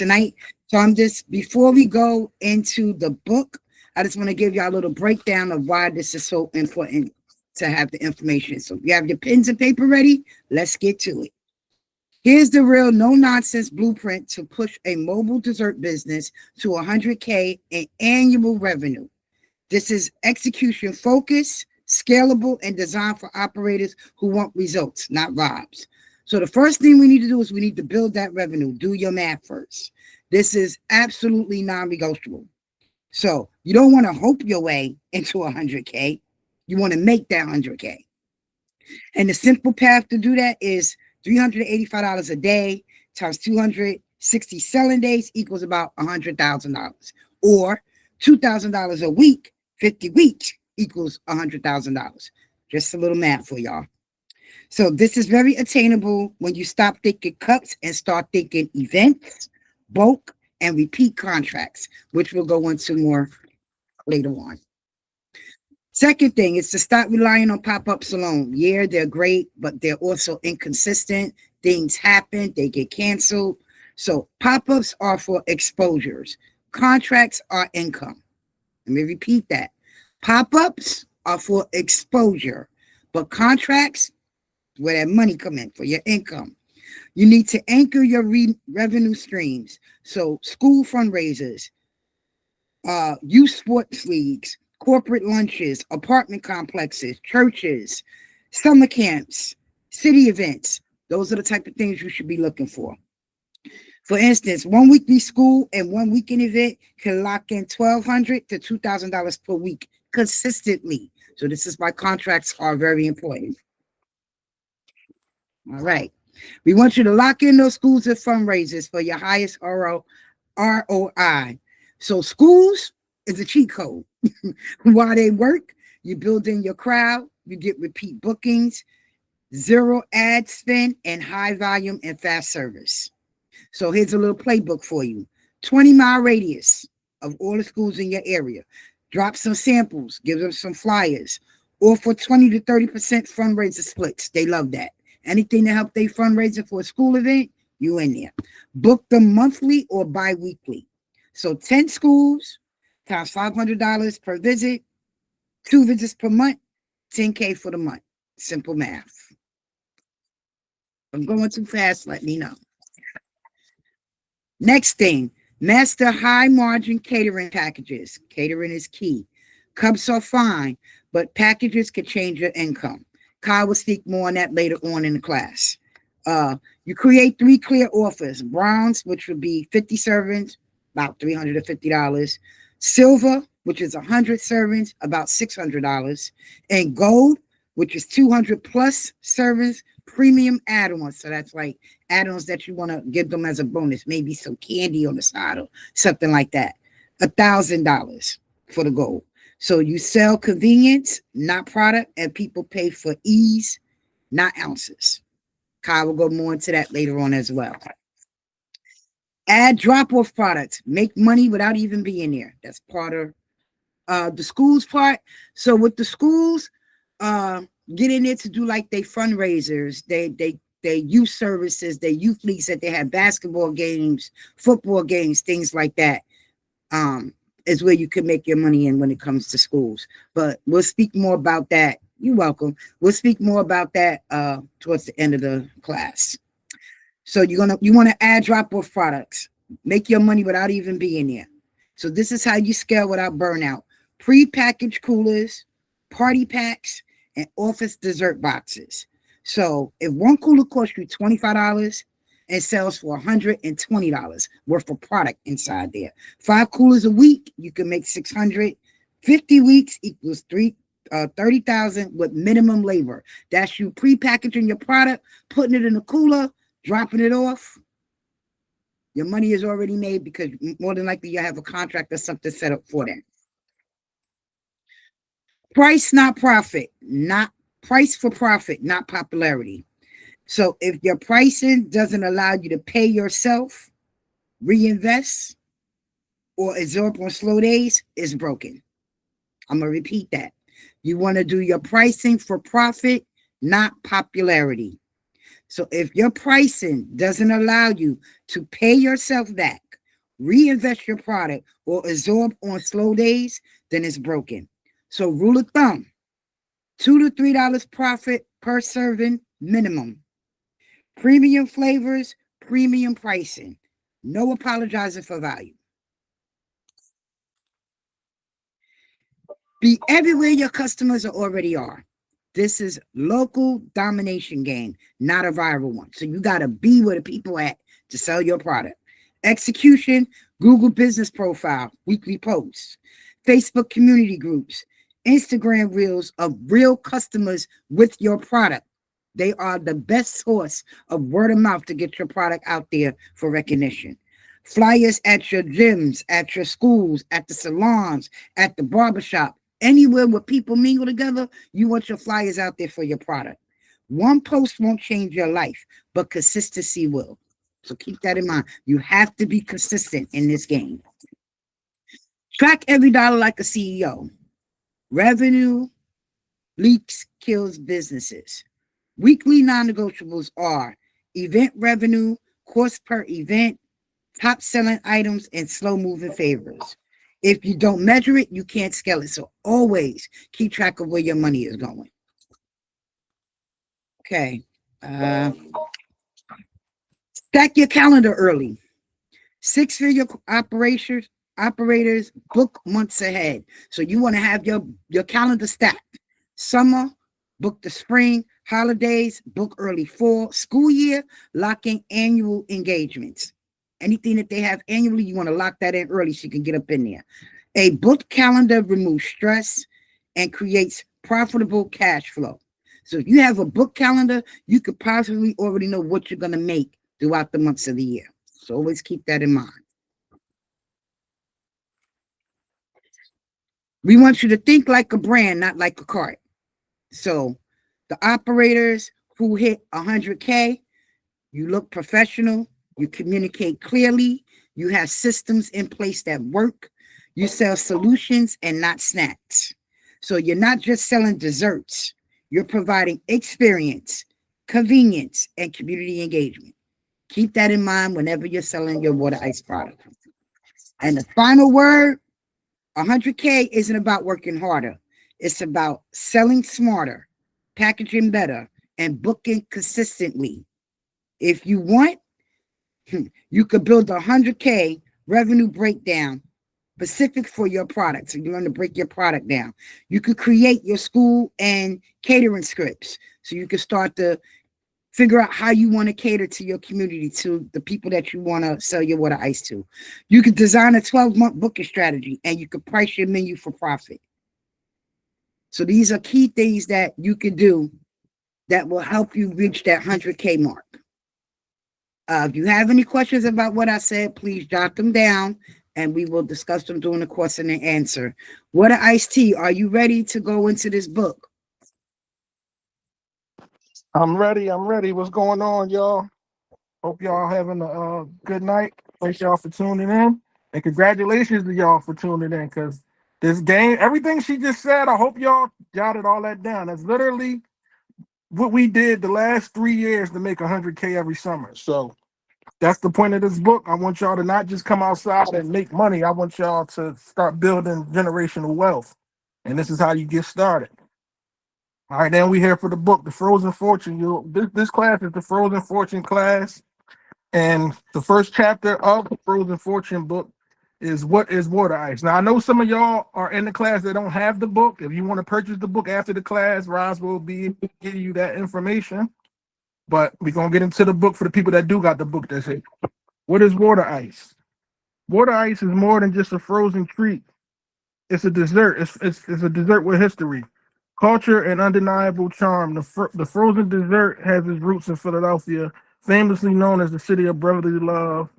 tonight. So I'm just, before we go into the book, I just want to give y'all a little breakdown of why this is so important to have the information. So if you have your pens and paper ready, let's get to it. Here's the real no nonsense blueprint to push a mobile dessert business to 100K in annual revenue. This is execution focused, scalable, and designed for operators who want results, not vibes. So the first thing we need to do is we need to build that revenue. Do your math first. This is absolutely non-negotiable. So you don't want to hope your way into 100K. You want to make that 100K. And the simple path to do that is $385 a day times 260 selling days equals about $100,000. Or $2,000 a week, 50 weeks equals $100,000. Just a little math for y'all. So this is very attainable when you stop thinking cups and start thinking events, bulk, and repeat contracts, which we'll go into more later on. Second thing is to stop relying on pop-ups alone. Yeah, they're great, but they're also inconsistent. Things happen, they get canceled. So pop-ups are for exposures. Contracts are income. Let me repeat that. Pop-ups are for exposure, but contracts, where that money come in for your income. You need to anchor your revenue streams. So school fundraisers, youth sports leagues, corporate lunches, apartment complexes, churches, summer camps, city events. Those are the type of things you should be looking for. For instance, one weekly school and one weekend event can lock in $1,200 to $2,000 per week consistently. So this is why contracts are very important. All right. We want you to lock in those schools and fundraisers for your highest ROI. So schools is a cheat code. While they work, you build in your crowd, you get repeat bookings, zero ad spend, and high volume and fast service. So here's a little playbook for you. 20-mile radius of all the schools in your area. Drop some samples, give them some flyers, or for 20 to 30% fundraiser splits. They love that. Anything to help they fundraiser for a school event, you in there. Book them monthly or bi-weekly. So 10 schools times $500 per visit, 2 visits per month, 10K for the month. Simple math. If I'm going too fast, let me know. Next thing, master high margin catering packages. Catering is key. Cups are fine, but packages can change your income. Kyle will speak more on that later on in the class. You create 3 clear offers. Bronze, which would be 50 servings, about $350. Silver, which is 100 servings, about $600. And gold, which is 200 plus servings, premium add-ons. So that's like add-ons that you want to give them as a bonus, maybe some candy on the side or something like that. $1,000 for the gold. So you sell convenience, not product, and people pay for ease, not ounces. Kyle will go more into that later on as well. Add drop-off products. Make money without even being there. That's part of the schools part. So with the schools, get in there to do like they fundraisers, they youth services, they youth leagues that they have basketball games, football games, things like that. Is where you can make your money in when it comes to schools. But we'll speak more about that. You're welcome. We'll speak more about that towards the end of the class. So you want to add drop-off products. Make your money without even being there. So this is how you scale without burnout. Pre-packaged coolers, party packs, and office dessert boxes. So if one cooler costs you $25, and sells for $120 worth of product inside there. 5 coolers a week, you can make 600. 50 weeks equals 30,000 with minimum labor. That's you pre-packaging your product, putting it in a cooler, dropping it off. Your money is already made because more than likely you have a contract or something set up for that. Price, not profit. Not price for profit, not popularity. So if your pricing doesn't allow you to pay yourself, reinvest, or absorb on slow days, it's broken. I'm going to repeat that. You want to do your pricing for profit, not popularity. So if your pricing doesn't allow you to pay yourself back, reinvest your product, or absorb on slow days, then it's broken. So rule of thumb, $2 to $3 profit per serving minimum. Premium flavors, premium pricing. No apologizing for value. Be everywhere your customers already are. This is local domination game, not a viral one. So you got to be where the people at to sell your product. Execution, Google business profile, weekly posts, Facebook community groups, Instagram reels of real customers with your product. They are the best source of word of mouth to get your product out there for recognition. Flyers at your gyms, at your schools, at the salons, at the barbershop, anywhere where people mingle together, you want your flyers out there for your product. One post won't change your life, but consistency will. So keep that in mind. You have to be consistent in this game. Track every dollar like a CEO. Revenue leaks kills businesses. Weekly non-negotiables are event revenue, cost per event, top selling items, and slow moving favors. If you don't measure it, you can't scale it. So always keep track of where your money is going. Okay. Stack your calendar early. Six-figure operators book months ahead. So you want to have your calendar stacked. Summer, book the spring. Holidays, book early fall. School year, lock in annual engagements. Anything that they have annually, you want to lock that in early so you can get up in there. A booked calendar removes stress and creates profitable cash flow. So if you have a book calendar, you could possibly already know what you're going to make throughout the months of the year. So always keep that in mind. We want you to think like a brand, not like a cart. So the operators who hit 100K, you look professional, you communicate clearly, you have systems in place that work, you sell solutions and not snacks. So you're not just selling desserts, you're providing experience, convenience, and community engagement. Keep that in mind whenever you're selling your water ice product. And the final word, 100K isn't about working harder. It's about selling smarter, packaging better, and booking consistently. If you want, you could build a 100K revenue breakdown specific for your product. So you want to break your product down. You could create your school and catering scripts. So you can start to figure out how you want to cater to your community, to the people that you want to sell your water ice to. You could design a 12-month booking strategy and you could price your menu for profit. So these are key things that you could do that will help you reach that 100K mark. If you have any questions about what I said, please jot them down and we will discuss them during the question and answer. Water iced tea, are you ready to go into this book? I'm ready. I'm ready. What's going on, y'all? Hope y'all having a good night. Thanks y'all for tuning in. And congratulations to y'all for tuning in because this game, everything she just said, I hope y'all jotted all that down. That's literally what we did the last 3 years to make 100K every summer. So that's the point of this book. I want y'all to not just come outside and make money. I want y'all to start building generational wealth. And this is how you get started. All right, then we here for the book, The Frozen Fortune. This class is the Frozen Fortune class. And the first chapter of the Frozen Fortune book is what is water ice. Now, I know some of y'all are in the class that don't have the book. If you want to purchase the book after the class, Roz will be able to give you that information. But we're going to get into the book for the people that do got the book that say, what is water ice? Water ice is more than just a frozen treat. It's a dessert. It's a dessert with history, culture, and undeniable charm. The frozen dessert has its roots in Philadelphia, famously known as the city of brotherly love.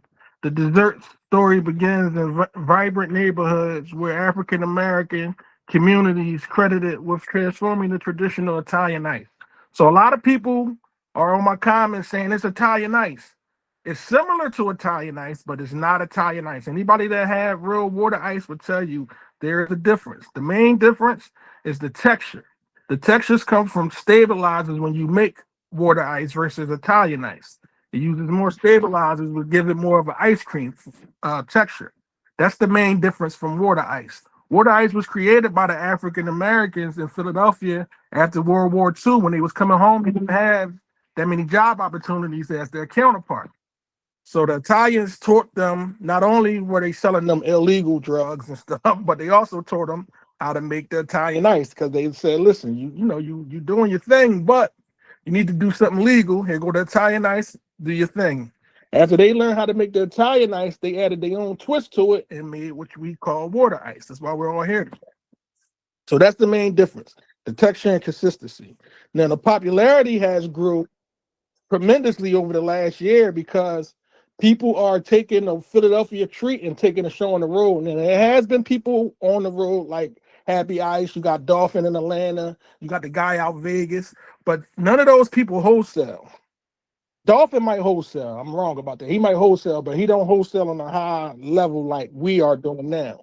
The dessert story begins in vibrant neighborhoods where African American communities credited with transforming the traditional Italian ice. So a lot of people are on my comments saying it's Italian ice. It's similar to Italian ice, but it's not Italian ice. Anybody that had real water ice would tell you there is a difference. The main difference is the texture. The textures come from stabilizers when you make water ice versus Italian ice. It uses more stabilizers, which give it more of an ice cream texture. That's the main difference from water ice. Water ice was created by the African Americans in Philadelphia after World War II when they was coming home. They didn't have that many job opportunities as their counterpart. So the Italians taught them, not only were they selling them illegal drugs and stuff, but they also taught them how to make the Italian ice because they said, listen, you doing your thing, but you need to do something legal. Here go the Italian ice, do your thing. After they learned how to make the Italian ice, they added their own twist to it and made what we call water ice. That's why we're all here today. So that's the main difference, the texture and consistency. Now the popularity has grew tremendously over the last year because people are taking a Philadelphia treat and taking a show on the road. And there has been people on the road like Happy Ice. You got Dolphin in Atlanta. You got the guy out Vegas. But none of those people wholesale. Dolphin might wholesale. I'm wrong about that. He might wholesale, but he don't wholesale on a high level like we are doing now.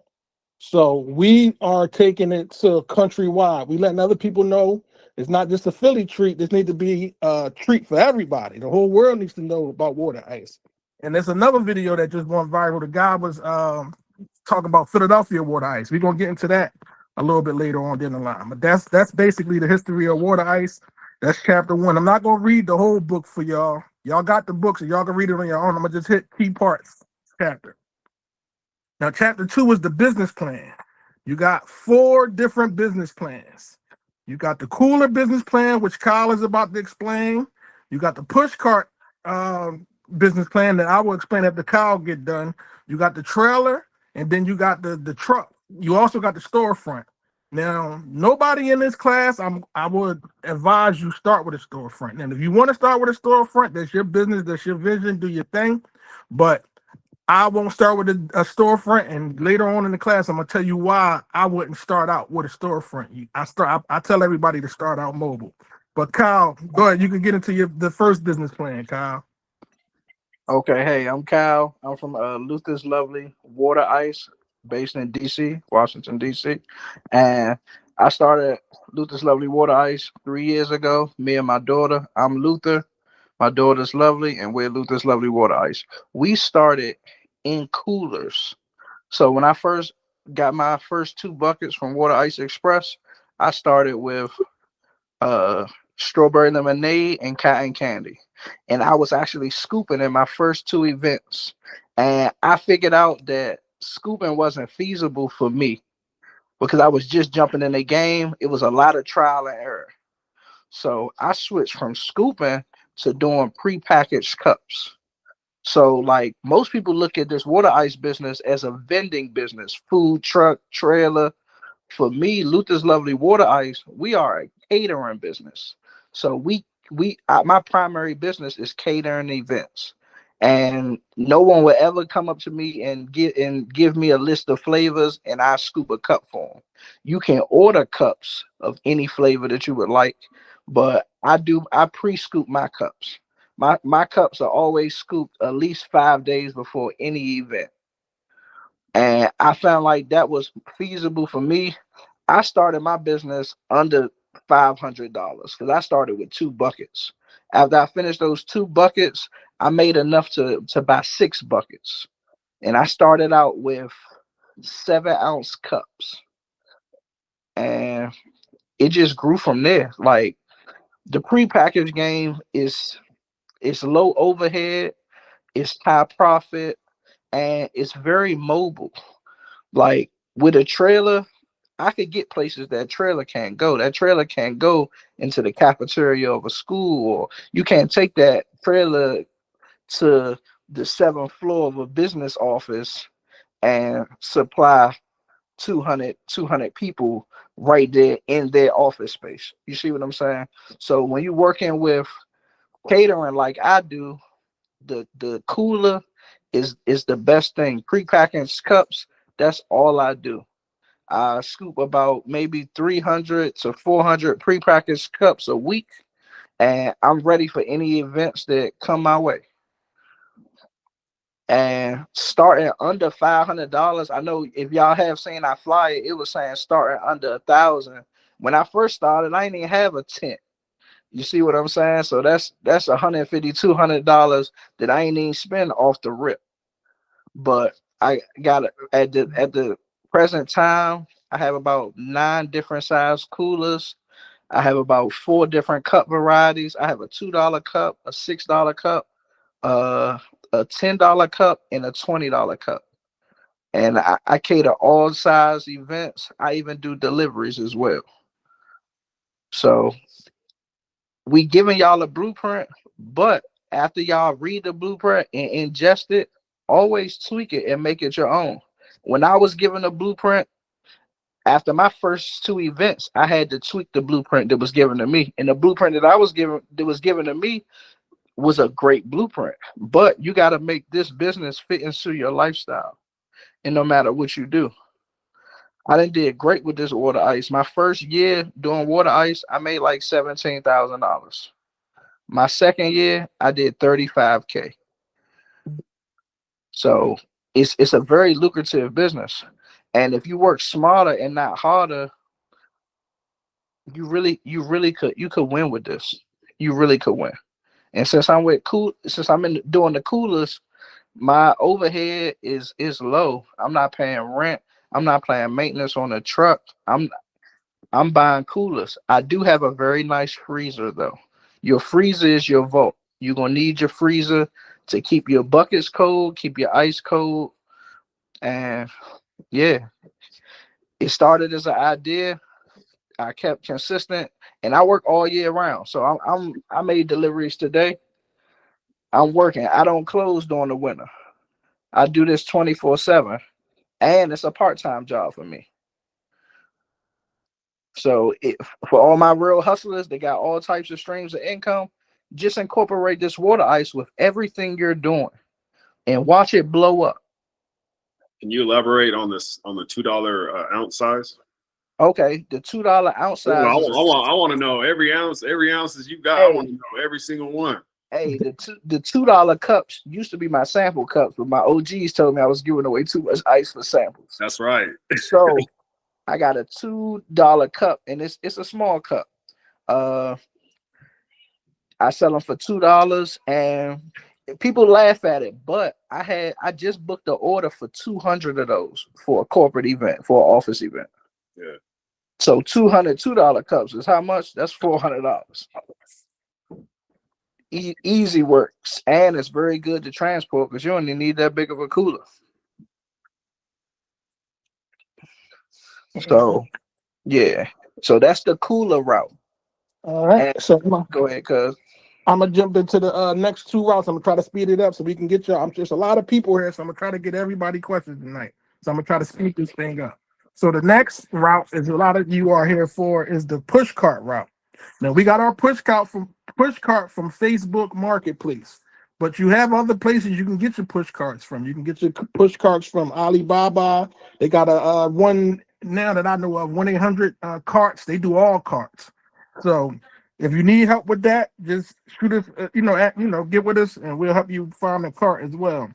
So we are taking it to countrywide. We letting other people know it's not just a Philly treat. This needs to be a treat for everybody. The whole world needs to know about water ice. And there's another video that just went viral. The guy was talking about Philadelphia water ice. We're gonna get into that a little bit later on down the line. But that's basically the history of water ice. That's chapter 1. I'm not gonna read the whole book for y'all. Y'all got the book, so y'all can read it on your own. I'm gonna just hit key parts. Chapter. Now, chapter 2 is the business plan. You got 4 different business plans. You got the cooler business plan, which Kyle is about to explain. You got the push cart business plan that I will explain after Kyle get done. You got the trailer, and then you got the truck. You also got the storefront. Now, nobody in this class, I would advise you start with a storefront. And if you want to start with a storefront, that's your business, that's your vision, do your thing. But I won't start with a storefront, and later on in the class, I'm gonna tell you why I wouldn't start out with a storefront. I tell everybody to start out mobile. But Kyle, go ahead. You can get into the first business plan, Kyle. Okay, hey, I'm Kyle. I'm from Luther's Lovely Water Ice, based in DC, Washington, DC. And I started Luther's Lovely Water Ice 3 years ago. Me and my daughter. I'm Luther. My daughter's Lovely, and we're Luther's Lovely Water Ice. We started in coolers. So when I first got my first 2 buckets from Water Ice Express, I started with uh strawberry lemonade and cotton candy. And I was actually scooping in my first 2 events. And I figured out that scooping wasn't feasible for me because I was just jumping in the game. It was a lot of trial and error. So I switched from scooping to doing prepackaged cups. So like most people look at this water ice business as a vending business, food truck, trailer. For me, Luther's Lovely Water Ice, we are a catering business. So my primary business is catering events, and no one will ever come up to me and give me a list of flavors, and I scoop a cup for them. You can order cups of any flavor that you would like, but I pre-scoop my cups. My cups are always scooped at least 5 days before any event. And I found like that was feasible for me. I started my business under $500 because I started with 2 buckets. After I finished those 2 buckets, I made enough to buy 6 buckets. And I started out with 7-ounce cups. And it just grew from there. Like the prepackaged game is it's low overhead, it's high profit, and it's very mobile. Like with a trailer, I could get places that trailer can't go. That trailer can't go into the cafeteria of a school, or you can't take that trailer to the 7th floor of a business office and supply 200 people right there in their office space. You see what I'm saying? So when you're working with catering like I do, the cooler is the best thing. Prepackaged cups, that's all I do. I scoop about maybe 300 to 400 prepackaged cups a week, and I'm ready for any events that come my way. And starting under $500, I know if y'all have seen our flyer, it was saying starting under 1,000. When I first started, I didn't even have a tent. You see what I'm saying? So that's $150, $200 that I ain't even spend off the rip. But I got it at the present time. I have about 9 different size coolers. I have about 4 different cup varieties. I have a $2 cup, a $6 cup, uh, a $10 cup, and a $20 cup. And I cater all size events. I even do deliveries as well. So we giving y'all a blueprint, but after y'all read the blueprint and ingest it, always tweak it and make it your own. When I was given a blueprint after my first 2 events, I had to tweak the blueprint that was given to me. And the blueprint that was given to me was a great blueprint. But you got to make this business fit into your lifestyle. And no matter what you do. I done did great with this water ice. My first year doing water ice, I made like $17,000. My second year, I did 35K. So it's a very lucrative business. And if you work smarter and not harder, you could win with this. You really could win. And since I'm in doing the coolers, my overhead is low. I'm not paying rent. I'm not paying maintenance on the truck. I'm buying coolers. I do have a very nice freezer though. Your freezer is your vault. You're gonna need your freezer to keep your buckets cold, keep your ice cold, and yeah, it started as an idea. I kept consistent, and I work all year round. So I made deliveries today. I'm working. I don't close during the winter. I do this 24/7, and it's a part-time job for me. So for all my real hustlers, they got all types of streams of income. Just incorporate this water ice with everything you're doing and watch it blow up. Can you elaborate on this on the $2 ounce size? Okay, the $2 ounce Well, size is I want to know every ounce that you got. I want hey, to know every single one. hey, the $2 cups used to be my sample cups, but my OGs told me I was giving away too much ice for samples. That's right. So I got a $2 cup, and it's a small cup. Uh, I sell them for $2, and people laugh at it. But I just booked an order for 200 of those for a corporate event, for an office event. Yeah. So $200 cups is how much? That's $400. Easy works, and it's very good to transport because you only need that big of a cooler. So yeah, so that's the cooler route. All right. And So go ahead, cuz. I'm gonna jump into the next 2 routes. I'm gonna try to speed it up so we can get y'all. There's a lot of people here, so I'm gonna try to get everybody questions tonight. So I'm gonna try to speed this thing up. So the next route is a lot of you are here for is the push cart route. Now we got our push cart from Facebook Marketplace, but you have other places you can get your push carts from. You can get your push carts from Alibaba. They got a one now that I know of 1-800 carts. They do all carts. So if you need help with that, just shoot us, get with us, and we'll help you find a cart as well.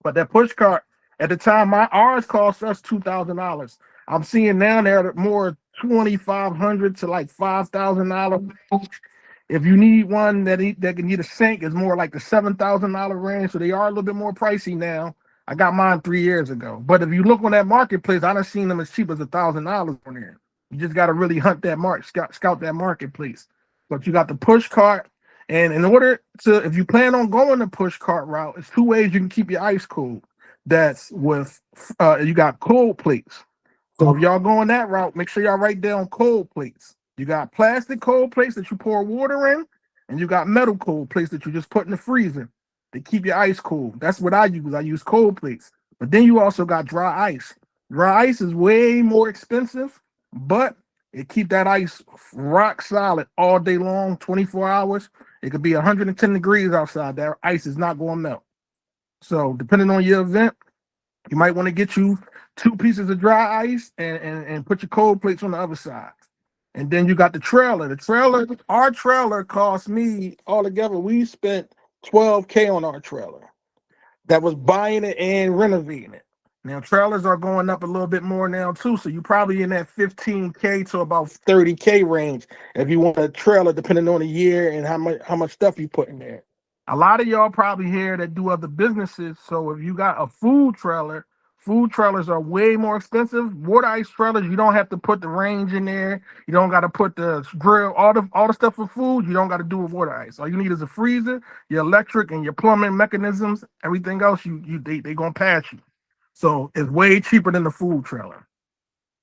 But that push cart at the time, ours cost us $2,000. I'm seeing now they're more 2,500 to like $5,000. If you need one that can need a sink, it's more like the $7,000 range. So they are a little bit more pricey now. I got mine 3 years ago. But if you look on that marketplace, I done seen them as cheap as $1,000 on there. You just got to really hunt that scout that marketplace. But you got the push cart, and in order to, if you plan on going the push cart route, it's 2 ways you can keep your ice cold. That's with you got cold plates. So if y'all going that route, make sure y'all write down cold plates. You got plastic cold plates that you pour water in, and you got metal cold plates that you just put in the freezer to keep your ice cold. That's what I use. I use cold plates. But then you also got dry ice. Dry ice is way more expensive, but it keep that ice rock solid all day long, 24 hours. It could be 110 degrees outside. That ice is not going to melt. So depending on your event, you might want to get you 2 pieces of dry ice and put your cold plates on the other side. And then you got the trailer. Our trailer cost me altogether, we spent $12K on our trailer. That was buying it and renovating it. Now trailers are going up a little bit more now too, so you're probably in that 15K to about 30K range if you want a trailer, depending on the year and how much stuff you put in there. A lot of y'all probably here that do other businesses, so if you got a food trailers are way more expensive. Water ice trailers, you don't have to put the range in there. You don't got to put the grill, all the stuff for food. You don't got to do with water ice. All you need is a freezer, your electric, and your plumbing mechanisms. Everything else, they gonna pass you. So it's way cheaper than the food trailer.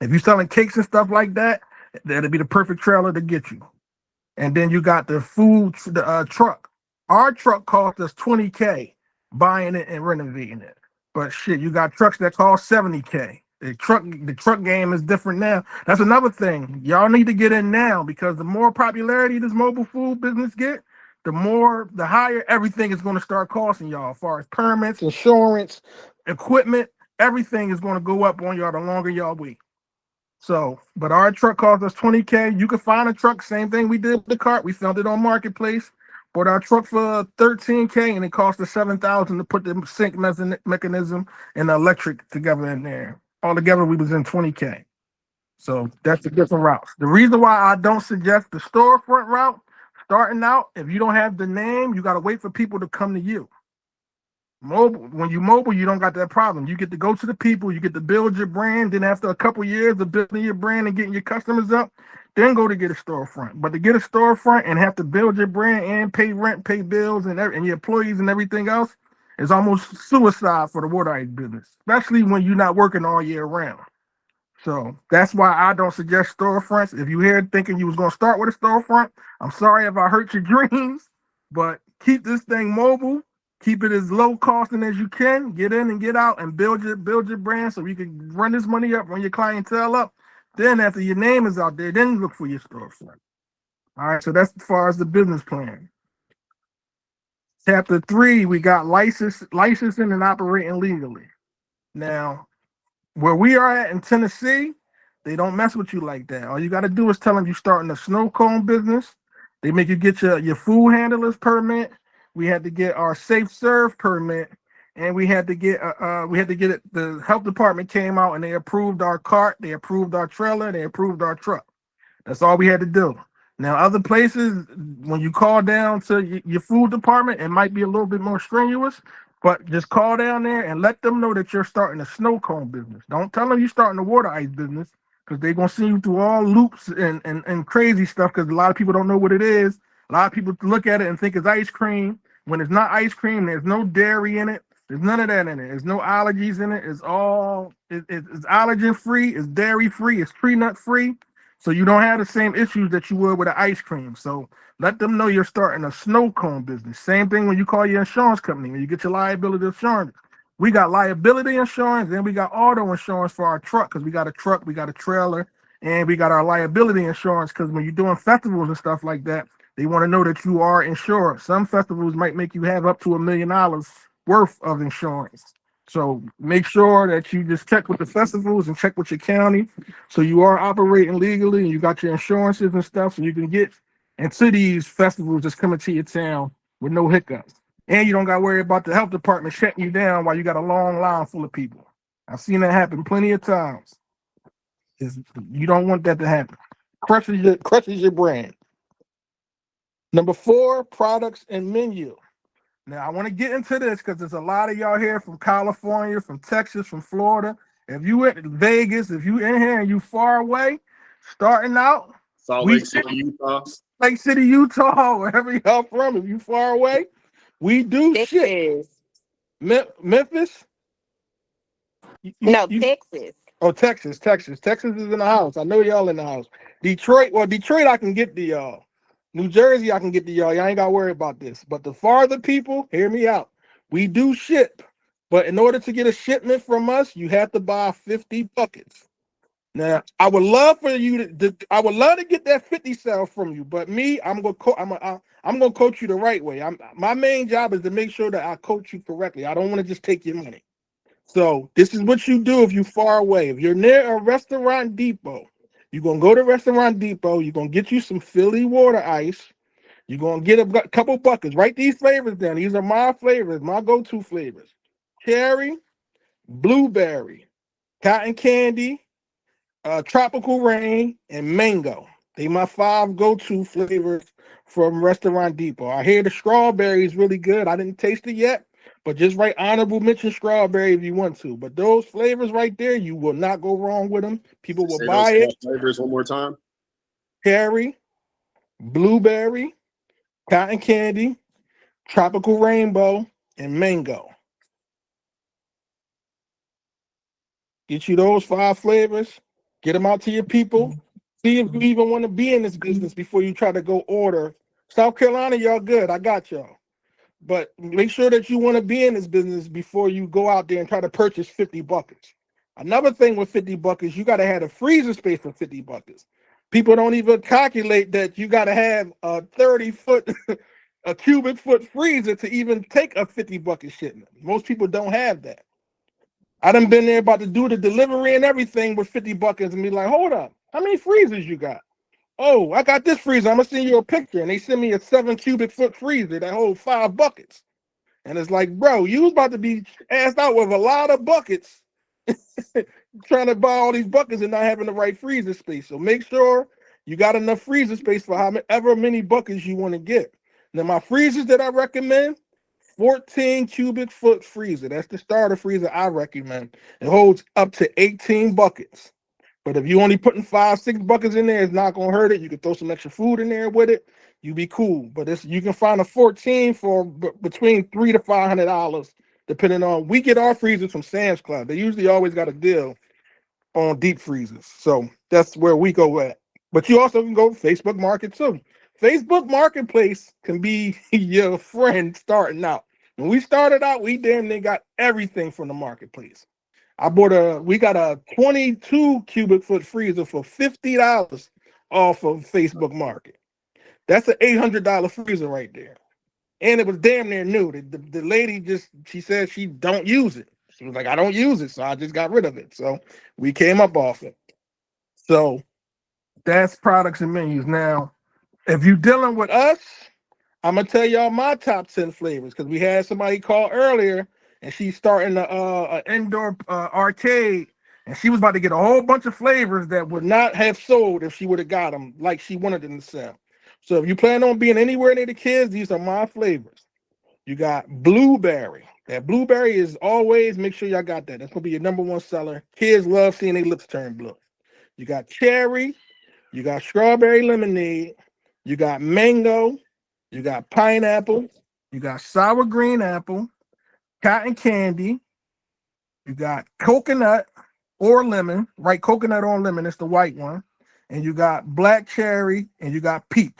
If you're selling cakes and stuff like that, that'd be the perfect trailer to get you. And then you got the truck. Our truck cost us 20K buying it and renovating it. But shit, you got trucks that cost 70K. The truck game is different now. That's another thing. Y'all need to get in now because the more popularity this mobile food business get, the higher everything is going to start costing y'all as far as permits, insurance, equipment, everything is going to go up on y'all the longer y'all wait. So, but our truck cost us 20K. You can find a truck, same thing we did with the cart. We found it on Marketplace. Bought our truck for 13K and it cost us 7,000 to put the sync mechanism and the electric together in there. All together, we was in 20K. So that's the different routes. The reason why I don't suggest the storefront route, starting out, if you don't have the name, you got to wait for people to come to you. When you mobile, you don't got that problem. You get to go to the people, you get to build your brand. Then after a couple years of building your brand and getting your customers up, then go to get a storefront. But to get a storefront and have to build your brand and pay rent, pay bills, and your employees and everything else is almost suicide for the water ice business, especially when you're not working all year round. So that's why I don't suggest storefronts. If you're here thinking you was going to start with a storefront, I'm sorry if I hurt your dreams, but keep this thing mobile. Keep it as low costing as you can. Get in and get out and build your brand so you can run this money up, run your clientele up. Then after your name is out there, then look for your storefront. All right, so that's as far as the business plan. Chapter 3, we got licensing and operating legally. Now, where we are at in Tennessee, they don't mess with you like that. All you got to do is tell them you're starting a snow cone business. They make you get your food handlers permit. We had to get our safe serve permit, and we had to get it. The health department came out and they approved our cart, they approved our trailer, they approved our truck. That's all we had to do. Now, other places, when you call down to your food department, it might be a little bit more strenuous, but just call down there and let them know that you're starting a snow cone business. Don't tell them you're starting a water ice business because they're going to see you through all loops and crazy stuff because a lot of people don't know what it is. A lot of people look at it and think it's ice cream. When it's not ice cream, there's no dairy in it. There's none of that in it. There's no allergies in it. It's allergen free. It's dairy free. It's tree nut free. So you don't have the same issues that you would with an ice cream. So let them know you're starting a snow cone business. Same thing when you call your insurance company, when you get your liability insurance. We got liability insurance, then we got auto insurance for our truck because we got a truck, we got a trailer, and we got our liability insurance because when you're doing festivals and stuff like that, they want to know that you are insured. Some festivals might make you have up to $1 million worth of insurance. So make sure that you just check with the festivals and check with your county so you are operating legally and you got your insurances and stuff so you can get into these festivals that's coming to your town with no hiccups. And you don't got to worry about the health department shutting you down while you got a long line full of people. I've seen that happen plenty of times. You don't want that to happen. Crushes your brand. Number 4, products and menu. Now, I want to get into this because there's a lot of y'all here from California, from Texas, from Florida. If you in Vegas, if you in here and you far away, starting out. Salt Lake City, Utah. Lake City, Utah, wherever y'all from, if you far away, we do Texas. shit. Memphis? Texas. Oh, Texas. Texas is in the house. I know y'all in the house. Detroit I can get to y'all. New Jersey, I can get to y'all. Y'all ain't got to worry about this. But the farther people, hear me out. We do ship. But in order to get a shipment from us, you have to buy 50 buckets. Now, I would love for you I would love to get that 50 sale from you. But me, I'm gonna coach you the right way. My main job is to make sure that I coach you correctly. I don't want to just take your money. So this is what you do if you're far away. If you're near a restaurant depot, you're going to go to Restaurant Depot. You're going to get you some Philly water ice. You're going to get a couple buckets. Write these flavors down. These are my flavors, my go-to flavors. Cherry, blueberry, cotton candy, tropical rain, and mango. They my 5 go-to flavors from Restaurant Depot. I hear the strawberry is really good. I didn't taste it yet, but just write honorable mention strawberry if you want to. But those flavors right there, you will not go wrong with them. People will Say those buy it. flavors one more time. Cherry, blueberry, cotton candy, tropical rainbow, and mango. Get you those 5 flavors. Get them out to your people. See if you even want to be in this business before you try to go order. South Carolina, y'all good. I got y'all. But make sure that you want to be in this business before you go out there and try to purchase 50 buckets. Another thing with 50 buckets, you got to have a freezer space for 50 buckets. People don't even calculate that you got to have a 30-foot, a cubic foot freezer to even take a 50 bucket shipment. Most people don't have that. I done been there about to do the delivery and everything with 50 buckets and be like, hold up, how many freezers you got? Oh, I got this freezer. I'm gonna send you a picture. And they send me a 7 cubic foot freezer that holds 5 buckets. And it's like, bro, you was about to be asked out with a lot of buckets, trying to buy all these buckets and not having the right freezer space. So make sure you got enough freezer space for however many buckets you want to get. Now, my freezers that I recommend, 14 cubic foot freezer. That's the starter freezer I recommend. It holds up to 18 buckets. But if you only putting 5, 6 buckets in there, it's not gonna hurt it. You can throw some extra food in there with it. You be cool. But it's you can find a 14 for between $300 to $500, depending on. We get our freezers from Sam's Club. They usually always got a deal on deep freezers, so that's where we go at. But you also can go Facebook Market too. Facebook Marketplace can be your friend starting out. When we started out, we damn near got everything from the marketplace. We got a 22 cubic foot freezer for $50 off of Facebook Market. That's an $800 freezer right there. And it was damn near new. The lady she said she don't use it. She was like, I don't use it, so I just got rid of it. So we came up off it. So that's products and menus. Now, if you're dealing with us, I'm gonna tell y'all my top 10 flavors because we had somebody call earlier and she's starting an indoor arcade and she was about to get a whole bunch of flavors that would not have sold if she would have got them like she wanted them to sell. So if you plan on being anywhere near the kids, these are my flavors. You got blueberry. That blueberry is always, make sure y'all got that. That's gonna be your number 1 seller. Kids love seeing their lips turn blue. You got cherry, you got strawberry lemonade, you got mango, you got pineapple, you got sour green apple, cotton candy, you got coconut or lemon, right? Coconut or lemon, it's the white one. And you got black cherry and you got peach.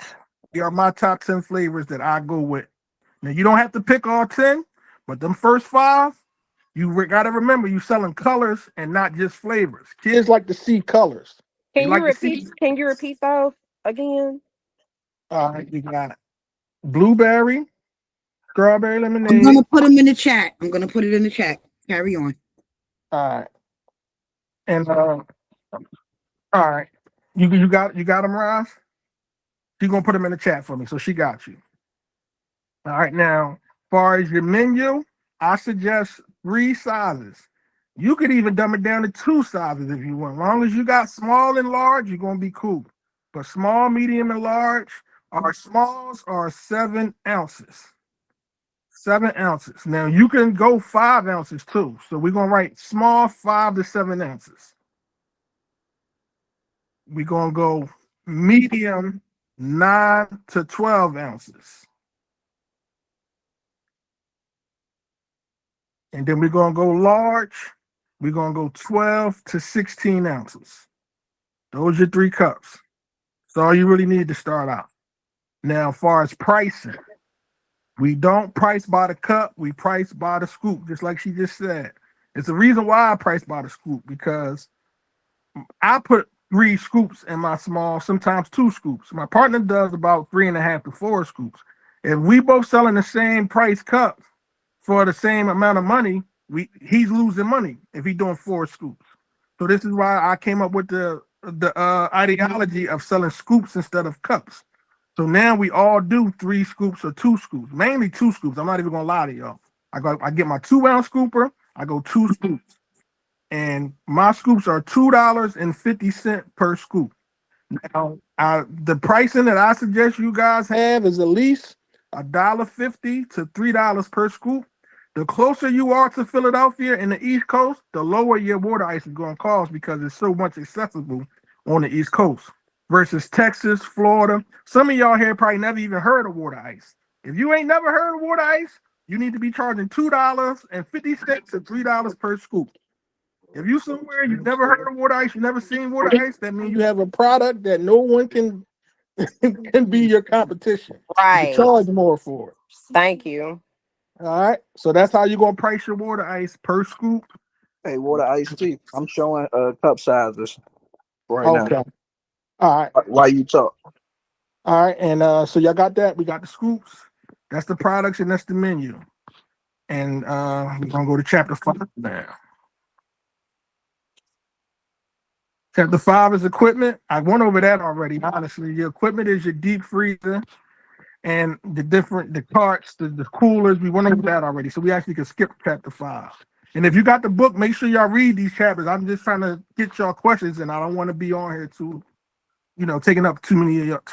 They are my top 10 flavors that I go with. Now, you don't have to pick all 10, but them first 5, you got to remember you're selling colors and not just flavors. Kids like to see colors. They like to see. Can you repeat those again? All right, you got blueberry, strawberry I'm lemonade. gonna put them in the chat. I'm gonna put it in the chat. Carry on. All right. And all right. You got them, Ross? She's gonna put them in the chat for me, so she got you. All right, now, as far as your menu, I suggest 3 sizes. You could even dumb it down to 2 sizes if you want. As long as you got small and large, you're gonna be cool. But small, medium, and large, our smalls are 7 ounces. 7 ounces. Now you can go 5 ounces too. So we're gonna write small 5 to 7 ounces. We're gonna go medium 9 to 12 ounces. And then we're gonna go large. We're gonna go 12 to 16 ounces. Those are your 3 cups. That's all you really need to start out. Now, as far as pricing, we don't price by the cup, we price by the scoop, just like she just said. It's the reason why I price by the scoop, because I put 3 scoops in my small, sometimes 2 scoops. My partner does about 3.5 to 4 scoops. If we both selling the same price cup for the same amount of money, he's losing money if he's doing 4 scoops. So this is why I came up with the ideology of selling scoops instead of cups. So now we all do 3 scoops or 2 scoops, mainly 2 scoops. I'm not even gonna lie to y'all. I get my 2 ounce scooper, I go 2 scoops. and my scoops are $2.50 per scoop. Now, the pricing that I suggest you guys have is at least $1.50 to $3 per scoop. The closer you are to Philadelphia in the East Coast, the lower your water ice is going to cost because it's so much accessible on the East Coast versus Texas, Florida. Some of y'all here probably never even heard of water ice. If you ain't never heard of water ice, you need to be charging $2.50 to $3 per scoop. If you somewhere you've never heard of water ice, you never seen water ice, that means you have a product that no one can can be your competition. You Right. charge more for it. Thank you. All right. So that's how you're gonna price your water ice per scoop. Hey, water iced tea. I'm showing cup sizes right Okay. now. All right. While you talk. All right. And so y'all got that. We got the scoops. That's the products and that's the menu. And we're gonna go to chapter 5 now. Chapter 5 is equipment. I went over that already. Honestly, your equipment is your deep freezer and the carts, the coolers. We went over that already. So we actually can skip chapter 5. And if you got the book, make sure y'all read these chapters. I'm just trying to get y'all questions, and I don't want to be on here taking up too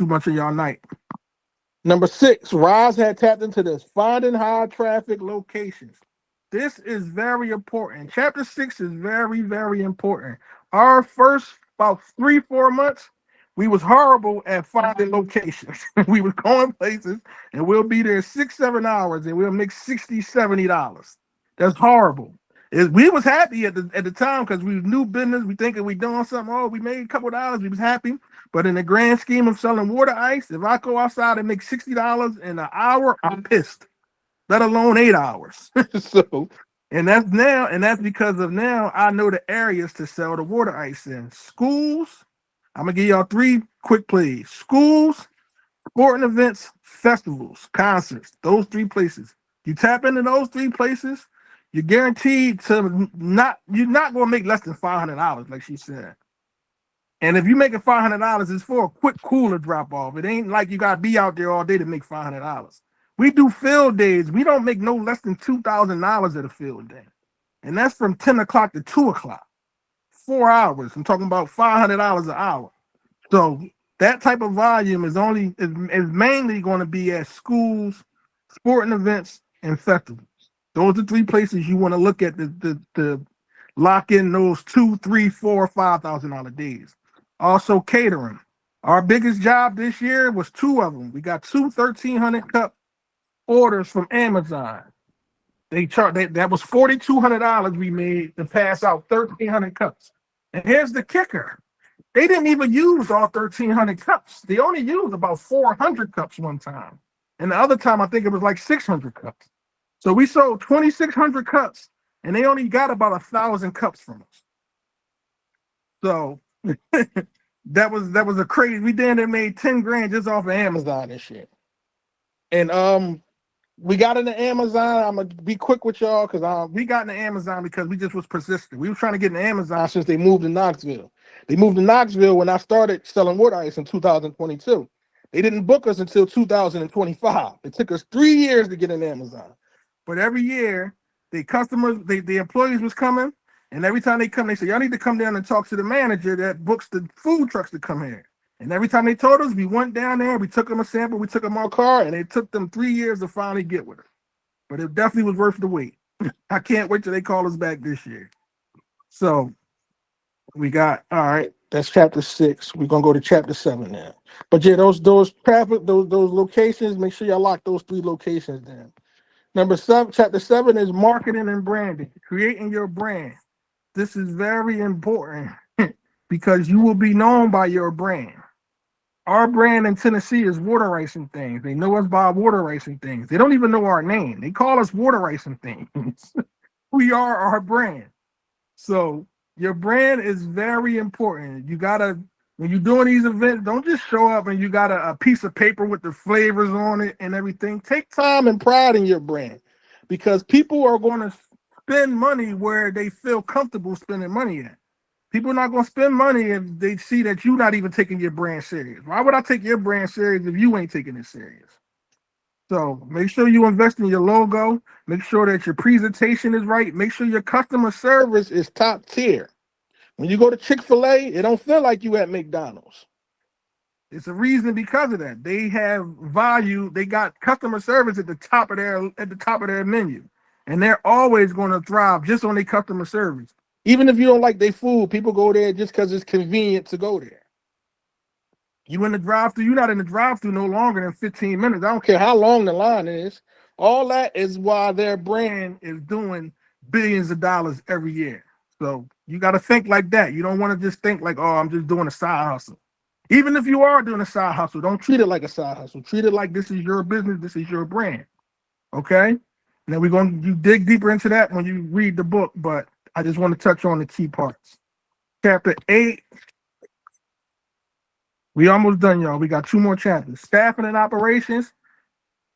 much of y'all night. Number 6, Roz had tapped into this, finding high traffic locations. This is very important. Chapter 6 is very, very important. Our first about 3-4 months, we was horrible at finding locations. We was going places and we'll be there 6-7 hours and we'll make $60-$70. That's horrible. We was happy at the time because we was new business. We thinking we doing something. Oh, we made a couple of dollars. We was happy. But in the grand scheme of selling water ice, if I go outside and make $60 in an hour, I'm pissed. Let alone 8 hours. And that's because of now I know the areas to sell the water ice in. Schools, I'm gonna give y'all 3 quick plays. Schools, sporting events, festivals, concerts, those 3 places. You tap into those 3 places, you're guaranteed to you're not gonna make less than $500, like she said. And if you make it $500, it's for a quick cooler drop off. It ain't like you gotta be out there all day to make $500. We do field days. We don't make no less than $2,000 at a field day, and that's from 10 o'clock to 2 o'clock. 4 hours. I'm talking about $500 an hour. So that type of volume is mainly going to be at schools, sporting events, and festivals. Those are 3 places you want to look at to lock in those $2,000, $3,000, $4,000, $5,000 days. Also catering. Our biggest job this year was 2 of them. We got 2 1,300 cup orders from Amazon. That was $4,200 we made to pass out 1,300 cups. And here's the kicker. They didn't even use all 1,300 cups. They only used about 400 cups one time. And the other time, I think it was like 600 cups. So we sold 2,600 cups, and they only got about 1,000 cups from us. So that was a crazy. We then made 10 grand just off of Amazon and shit. And we got into Amazon. I'm gonna be quick with y'all because we got into Amazon because we just was persistent. We were trying to get into Amazon since they moved to Knoxville. They moved to Knoxville when I started selling water ice in 2022. They didn't book us until 2025. It took us 3 years to get in Amazon. But every year, the employees was coming, and every time they come, they say, y'all need to come down and talk to the manager that books the food trucks to come here. And every time they told us, we went down there, we took them a sample, we took them our car, and it took them 3 years to finally get with us. But it definitely was worth the wait. I can't wait till they call us back this year. So we got, all right, that's chapter 6. We're gonna go to chapter 7 now. But yeah, those traffic, those locations, make sure y'all lock those 3 locations down. Number 7, chapter 7 is marketing and branding, creating your brand. This is very important because you will be known by your brand. Our brand in Tennessee is water racing things. They know us by water racing things. They don't even know our name. They call us water racing things. We are our brand. So your brand is very important. You gotta, when you're doing these events, don't just show up and you got a piece of paper with the flavors on it and everything. Take time and pride in your brand because people are going to spend money where they feel comfortable spending money at. People are not going to spend money if they see that you're not even taking your brand serious. Why would I take your brand serious if you ain't taking it serious? So make sure you invest in your logo. Make sure that your presentation is right. Make sure your customer service is top tier. When you go to Chick-fil-A, it don't feel like you at McDonald's. It's a reason because of that. They have value. They got customer service at the top of their menu, and they're always going to thrive just on their customer service. Even if you don't like their food, people go there just because it's convenient to go there. You in the drive-thru, you're not in the drive-thru no longer than 15 minutes. I don't care how long the line is. All that is why their brand is doing billions of dollars every year. So you got to think like that. You don't want to just think like, oh, I'm just doing a side hustle. Even if you are doing a side hustle, don't treat it like a side hustle. Treat it like this is your business, this is your brand. Okay? Now we're going to dig deeper into that when you read the book, but I just want to touch on the key parts. Chapter 8. We almost done, y'all. We got 2 more chapters. Staffing and operations.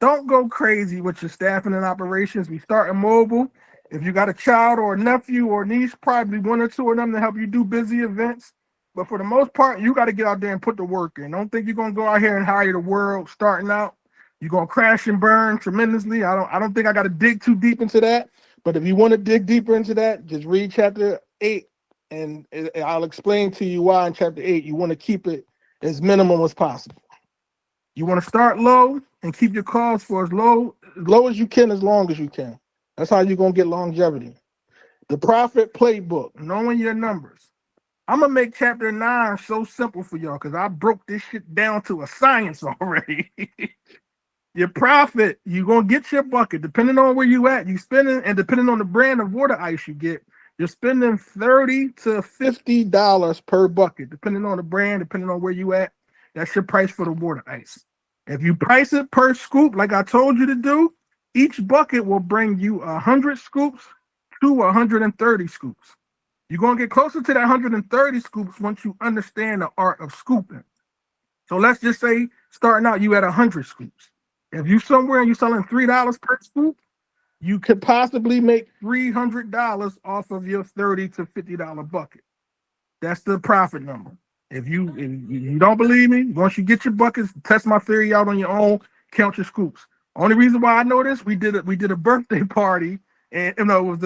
Don't go crazy with your staffing and operations. We start in mobile. If you got a child or a nephew or niece, probably 1 or 2 of them to help you do busy events. But for the most part, you got to get out there and put the work in. Don't think you're gonna go out here and hire the world starting out. You're gonna crash and burn tremendously. I don't think I got to dig too deep into that. But if you want to dig deeper into that, just read chapter 8, and I'll explain to you why in chapter 8 you want to keep it as minimum as possible. You want to start low and keep your costs for as low as you can, as long as you can. That's how you're gonna get longevity. The profit playbook, knowing your numbers. I'm gonna make chapter 9 so simple for y'all because I broke this shit down to a science already. Your profit, you're gonna get your bucket depending on where you at. You spending, and depending on the brand of water ice you get, you're spending $30 to $50 per bucket, depending on the brand, depending on where you at. That's your price for the water ice. If you price it per scoop, like I told you to do, each bucket will bring you 100 scoops to 130 scoops. You're going to get closer to that 130 scoops once you understand the art of scooping. So let's just say starting out, you at 100 scoops. If you somewhere and you're selling $3 per scoop, you could possibly make $300 off of your $30 to $50 bucket. That's the profit number. If you don't believe me, once you get your buckets, test my theory out on your own, count your scoops. Only reason why I know this, we did a birthday party, and it was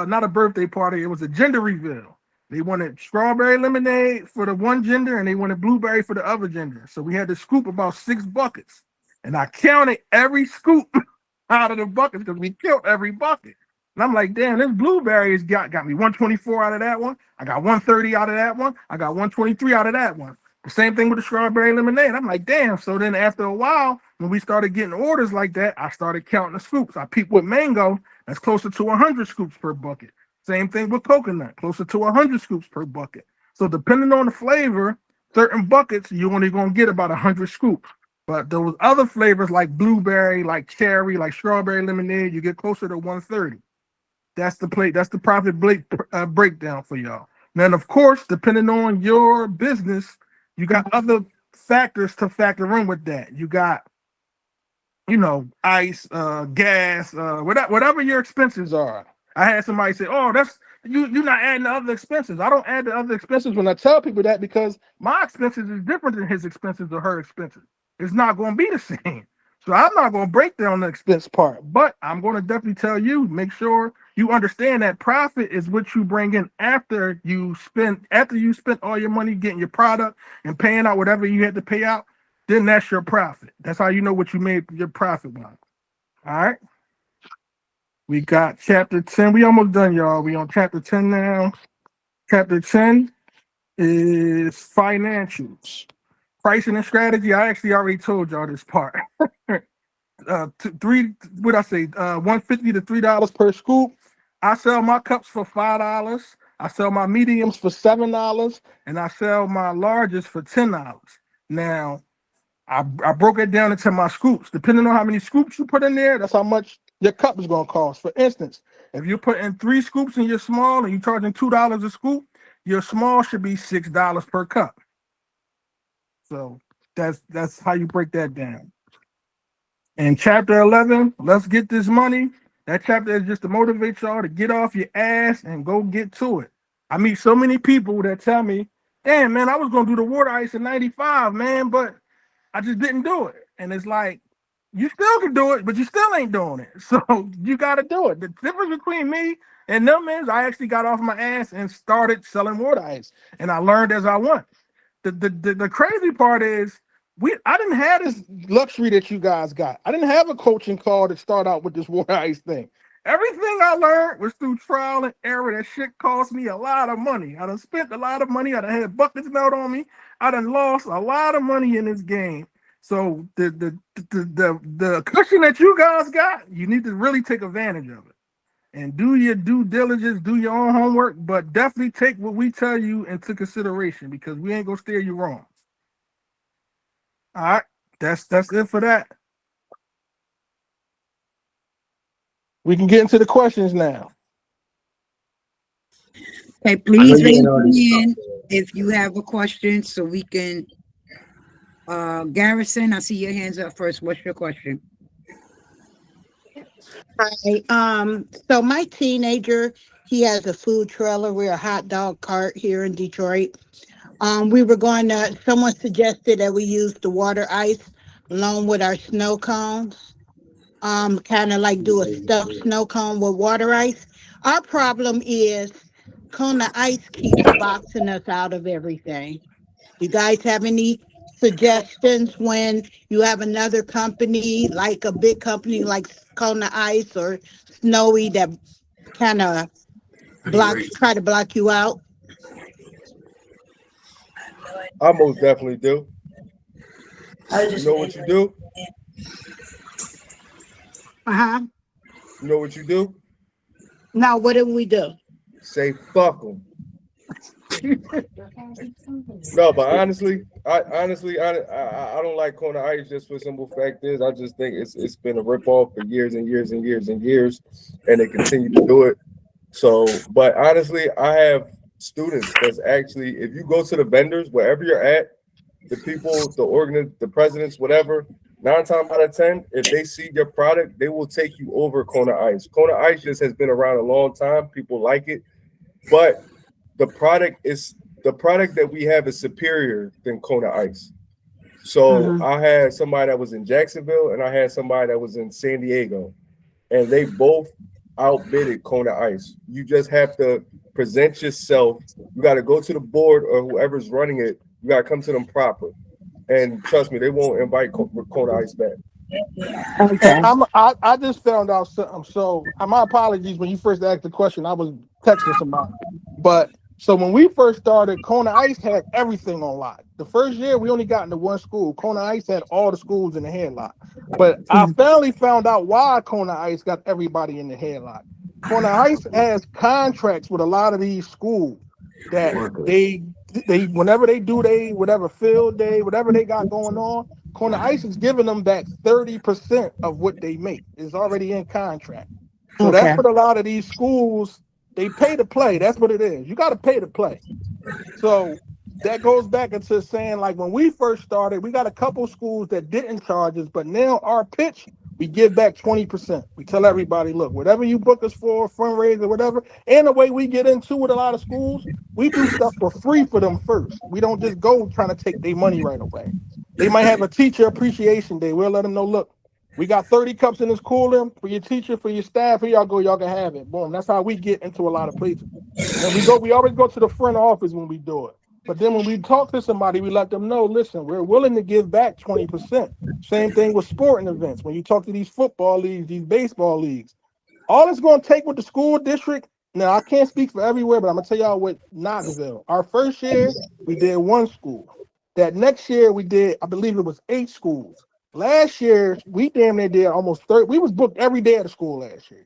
not a birthday party, it was a gender reveal. They wanted strawberry lemonade for the one gender, and they wanted blueberry for the other gender. So we had to scoop about 6 buckets, and I counted every scoop out of the buckets because we killed every bucket. And I'm like, damn, this blueberry has got me 124 out of that one. I got 130 out of that one. I got 123 out of that one. The same thing with the strawberry lemonade. I'm like, damn. So then after a while, when we started getting orders like that, I started counting the scoops. I peeped with mango. That's closer to 100 scoops per bucket. Same thing with coconut, closer to 100 scoops per bucket. So depending on the flavor, certain buckets, you're only going to get about 100 scoops. But those other flavors like blueberry, like cherry, like strawberry lemonade, you get closer to 130. That's the profit breakdown for y'all. Then, of course, depending on your business, you got other factors to factor in with that. You got, ice, gas, whatever your expenses are. I had somebody say, "Oh, that's you're not adding the other expenses." I don't add the other expenses when I tell people that because my expenses is different than his expenses or her expenses. It's not going to be the same. So I'm not going to break down the expense part, but I'm going to definitely tell you, make sure you understand that profit is what you bring in after you spent all your money getting your product and paying out whatever you had to pay out. Then that's your profit. That's how you know what you made your profit on. All right. We got chapter 10. We almost done, y'all. We on chapter 10 now. Chapter 10 is financials. Pricing and strategy. I actually already told y'all this part. $150 to $3 per scoop. I sell my cups for $5. I sell my mediums for $7, and I sell my largest for $10. Now, I broke it down into my scoops. Depending on how many scoops you put in there, that's how much your cup is going to cost. For instance, if you put in 3 scoops in your small and you're charging $2 a scoop, your small should be $6 per cup. So that's how you break that down. In chapter 11, let's get this money. That chapter is just to motivate y'all to get off your ass and go get to it. I meet so many people that tell me, damn, man, I was going to do the water ice in 95, man, but I just didn't do it. And it's like, You still can do it, but you still ain't doing it. So you got to do it. The difference between me and them is I actually got off my ass and started selling water ice, and I learned as I went. The crazy part is I didn't have this luxury that you guys got. I didn't have a coaching call to start out with this water ice thing. Everything I learned was through trial and error. That shit cost me a lot of money. I done spent a lot of money. I done had buckets melt on me. I done lost a lot of money in this game. So the cushion that you guys got, you need to really take advantage of it and do your due diligence, do your own homework, but definitely take what we tell you into consideration because we ain't gonna steer you wrong. All right, that's it for that. We can get into the questions now. Okay, please raise your hand if you have a question so we can. Garrison, I see your hands up first. What's your question? Hi. So my teenager, he has a food trailer. We're a hot dog cart here in Detroit. Someone suggested that we use the water ice along with our snow cones. Kind of like do a stuffed snow cone with water ice. Our problem is Kona Ice keeps boxing us out of everything. You guys have any suggestions when you have another company, like a big company like Kona Ice or Snowy that kind of try to block you out? I most definitely do. You know what you do? Uh-huh. You know what you do? Now, what do we do? Say fuck them. No, but honestly, I don't like Kona Ice just for simple fact is I just think it's been a ripoff for years and years and years and years, and they continue to do it. So, but honestly, I have students that's actually, if you go to the vendors wherever you're at, the people, the presidents, whatever, 9 times out of 10, if they see your product, they will take you over Kona Ice. Kona Ice just has been around a long time. People like it, but the product that we have is superior than Kona Ice. So I had somebody that was in Jacksonville and I had somebody that was in San Diego, and they both outbidded Kona Ice. You just have to present yourself. You got to go to the board or whoever's running it. You got to come to them proper. And trust me, they won't invite Kona Ice back. Okay. I just found out something. So my apologies when you first asked the question. I was texting somebody. But so when we first started, Kona Ice had everything on lock. The first year we only got into one school. Kona Ice had all the schools in the headlock. But I finally found out why Kona Ice got everybody in the headlock. Kona Ice has contracts with a lot of these schools that they whenever they do whatever field day, whatever they got going on, Kona Ice is giving them back 30% of what they make. It's already in contract. So that's what a lot of these schools, they pay to play. That's what it is. You got to pay to play. So that goes back into saying, like, when we first started, we got a couple schools that didn't charge us, but now our pitch, we give back 20%. We tell everybody, look, whatever you book us for, fundraiser, whatever, and the way we get into with a lot of schools, we do stuff for free for them first. We don't just go trying to take their money right away. They might have a teacher appreciation day. We'll let them know, look, we got 30 cups in this cooler for your teacher, for your staff. Here y'all go, y'all can have it. Boom. That's how we get into a lot of places. And we always go to the front office when we do it. But then when we talk to somebody, we let them know, listen, we're willing to give back 20%. Same thing with sporting events. When you talk to these football leagues, these baseball leagues, all it's going to take with the school district. Now, I can't speak for everywhere, but I'm going to tell y'all with Knoxville. Our first year, we did one school. That next year, we did, I believe it was 8 schools. Last year, we damn near did almost 30. We was booked every day at the school last year.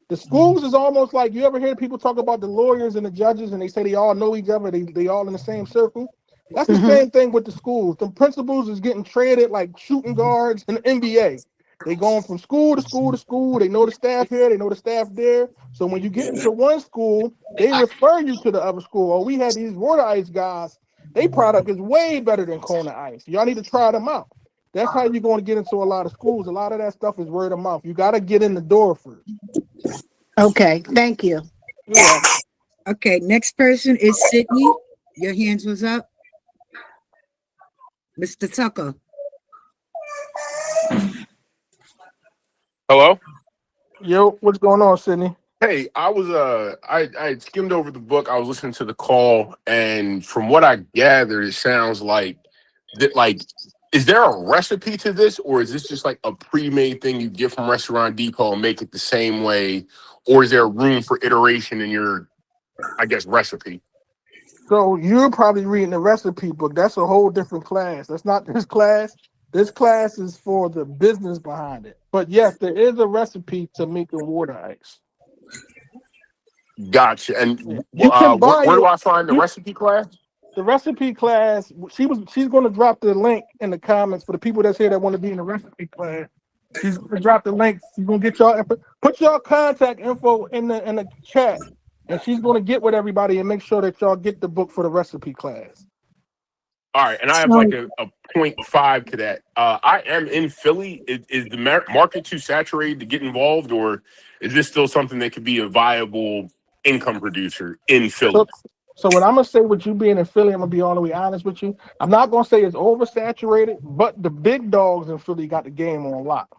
The schools is almost like, you ever hear people talk about the lawyers and the judges and they say they all know each other, they all in the same circle? That's the same thing with the schools. The principals is getting traded like shooting guards in the NBA. They going from school to school to school. They know the staff here, they know the staff there. So when you get into one school, they refer you to the other school. Oh, we had these water ice guys. Their product is way better than Kona Ice. Y'all need to try them out. That's how you're going to get into a lot of schools. A lot of that stuff is word of mouth. You got to get in the door first. Okay, thank you. Yeah. Okay, next person is Sydney. Your hands was up. Mr. Tucker. Hello. Yo, what's going on, Sydney? Hey, I skimmed over the book. I was listening to the call, and from what I gathered, it sounds like that. Like, is there a recipe to this, or is this just like a pre-made thing you get from Restaurant Depot and make it the same way, or is there room for iteration in your, I guess, recipe? So you're probably reading the recipe book. That's a whole different class. That's not this class. This class is for the business behind it. But yes, there is a recipe to making water ice. Gotcha. Yeah. And You can buy where do it. I find the recipe class? The recipe class, she's going to drop the link in the comments for the people that's here that want to be in the recipe class. She's going to drop the link. She's going to get y'all put y'all contact info in the chat, and she's going to get with everybody and make sure that y'all get the book for the recipe class. All right, and I have So like a 0.5 to that. I am in Philly. Is the market too saturated to get involved, or is this still something that could be a viable income producer in Philly? So what I'm gonna say with you being in Philly, I'm gonna be all the way honest with you. I'm not gonna say it's oversaturated, but the big dogs in Philly got the game on lock.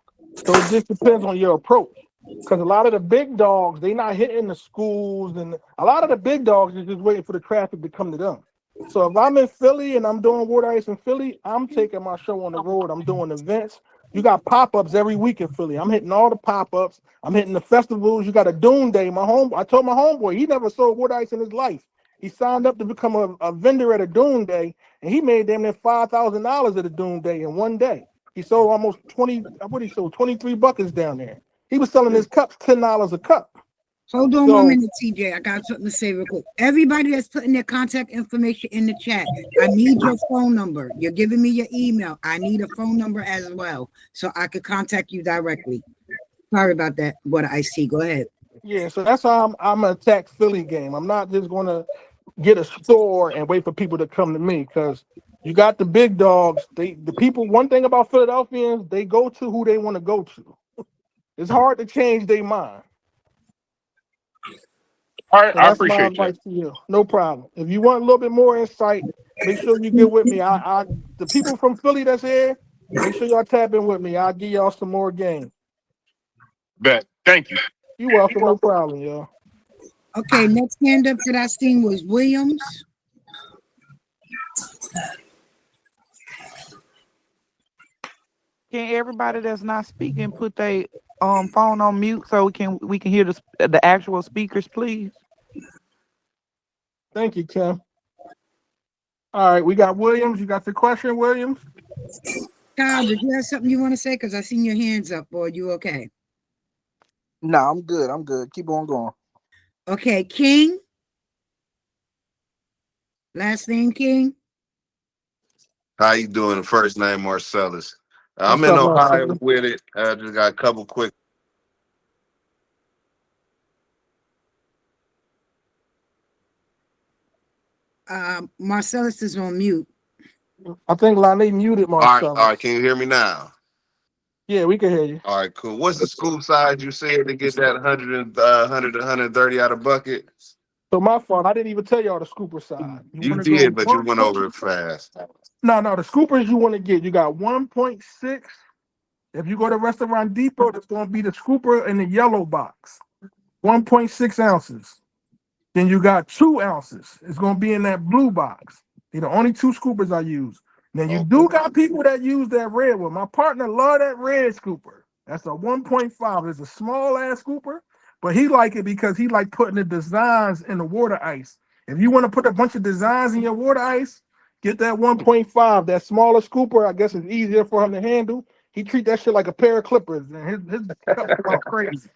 So it just depends on your approach. Because a lot of the big dogs, they not hitting the schools, and a lot of the big dogs are just waiting for the traffic to come to them. So if I'm in Philly and I'm doing water ice in Philly, I'm taking my show on the road. I'm doing events. You got pop-ups every week in Philly. I'm hitting all the pop-ups. I'm hitting the festivals. You got a Doom Day. I told my homeboy, he never sold water ice in his life. He signed up to become a vendor at a Doom Day, and he made damn near $5,000 at a Doom Day in one day. He sold almost 23 buckets down there. He was selling his cups $10 a cup. hold on So- 1 minute, TJ. I got something to say real quick. Everybody that's putting their contact information in the chat, I need your phone number. You're giving me your email. I need a phone number as well, so I could contact you directly. Sorry about that, but I see. Go ahead. Yeah, so that's how I'm gonna attack Philly game. I'm not just gonna get a store and wait for people to come to me, because you got the big dogs. The people. One thing about Philadelphians, they go to who they want to go to. It's hard to change their mind. All right, So I that's my appreciate that. advice to you. No problem. If you want a little bit more insight, make sure you get with me. The people from Philly that's here, make sure y'all tap in with me. I'll give y'all some more game. Bet. Thank you. You're welcome. No problem, y'all. Okay, next hand up that I seen was Williams. Can everybody that's not speaking put their phone on mute so we can hear the actual speakers, please? Thank you, Kim. All right, we got Williams. You got the question, Williams? Kyle, did you have something you want to say? Because I seen your hands up, or you okay? No, I'm good. I'm good. Keep on going. Okay, King. Last name King. How you doing? The first name Marcellus. I'm What's in up, Ohio Marcellus? with it. I just got a couple quick. Marcellus is on mute. I think Lonnie muted Marcellus. All right. Can you hear me now? Yeah, we can hear you. All right, cool. What's the scoop size you said to get that 100 to 130 out of bucket? So my fault. I didn't even tell y'all the scooper side. You wanna did, go but you went over it fast. No, the scoopers you want to get. You got 1.6. If you go to Restaurant Depot, it's going to be the scooper in the yellow box, 1.6 ounces. Then you got 2 ounces. It's going to be in that blue box. They're the only 2 scoopers I use. Now you do got people that use that red one. My partner love that red scooper. That's a 1.5. It's a small ass scooper, but he like it because he like putting the designs in the water ice. If you want to put a bunch of designs in your water ice, get that 1.5. That smaller scooper, I guess, is easier for him to handle. He treat that shit like a pair of clippers, and his cups go out crazy.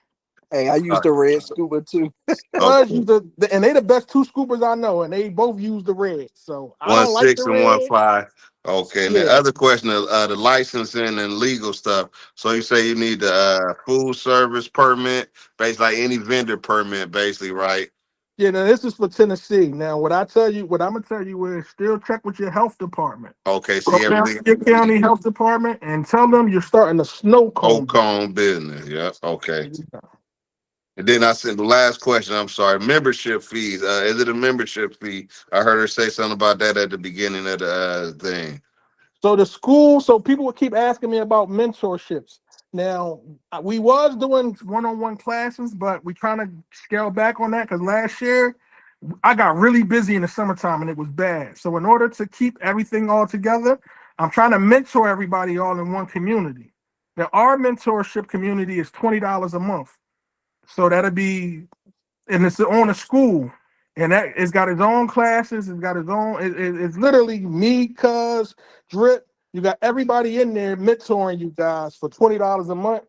Hey, I use the red scuba too. And they the best 2 scoopers I know, and they both use the red. So I don't like 1.6 the and red. 1.5. Okay, and the other question is the licensing and legal stuff. So you say you need the food service permit, basically like any vendor permit, basically, right? Yeah, now this is for Tennessee. Now, what I'm gonna tell you is still check with your health department. Okay, Go see down to everything. your county health department and tell them you're starting a snow cone. Cone business. Yeah. Okay. And then I said the last question. I'm sorry. Membership fees. Is it a membership fee? I heard her say something about that at the beginning of the thing. So the school, so people would keep asking me about mentorships. Now, we was doing one-on-one classes, but we trying to scale back on that because last year I got really busy in the summertime and it was bad. So in order to keep everything all together, I'm trying to mentor everybody all in one community. Now, our mentorship community is $20 a month. So that'll be, and it's on a school, and that it's got its own classes. It's got its own. It's literally me, Cuz, Drip. You got everybody in there mentoring you guys for $20 a month.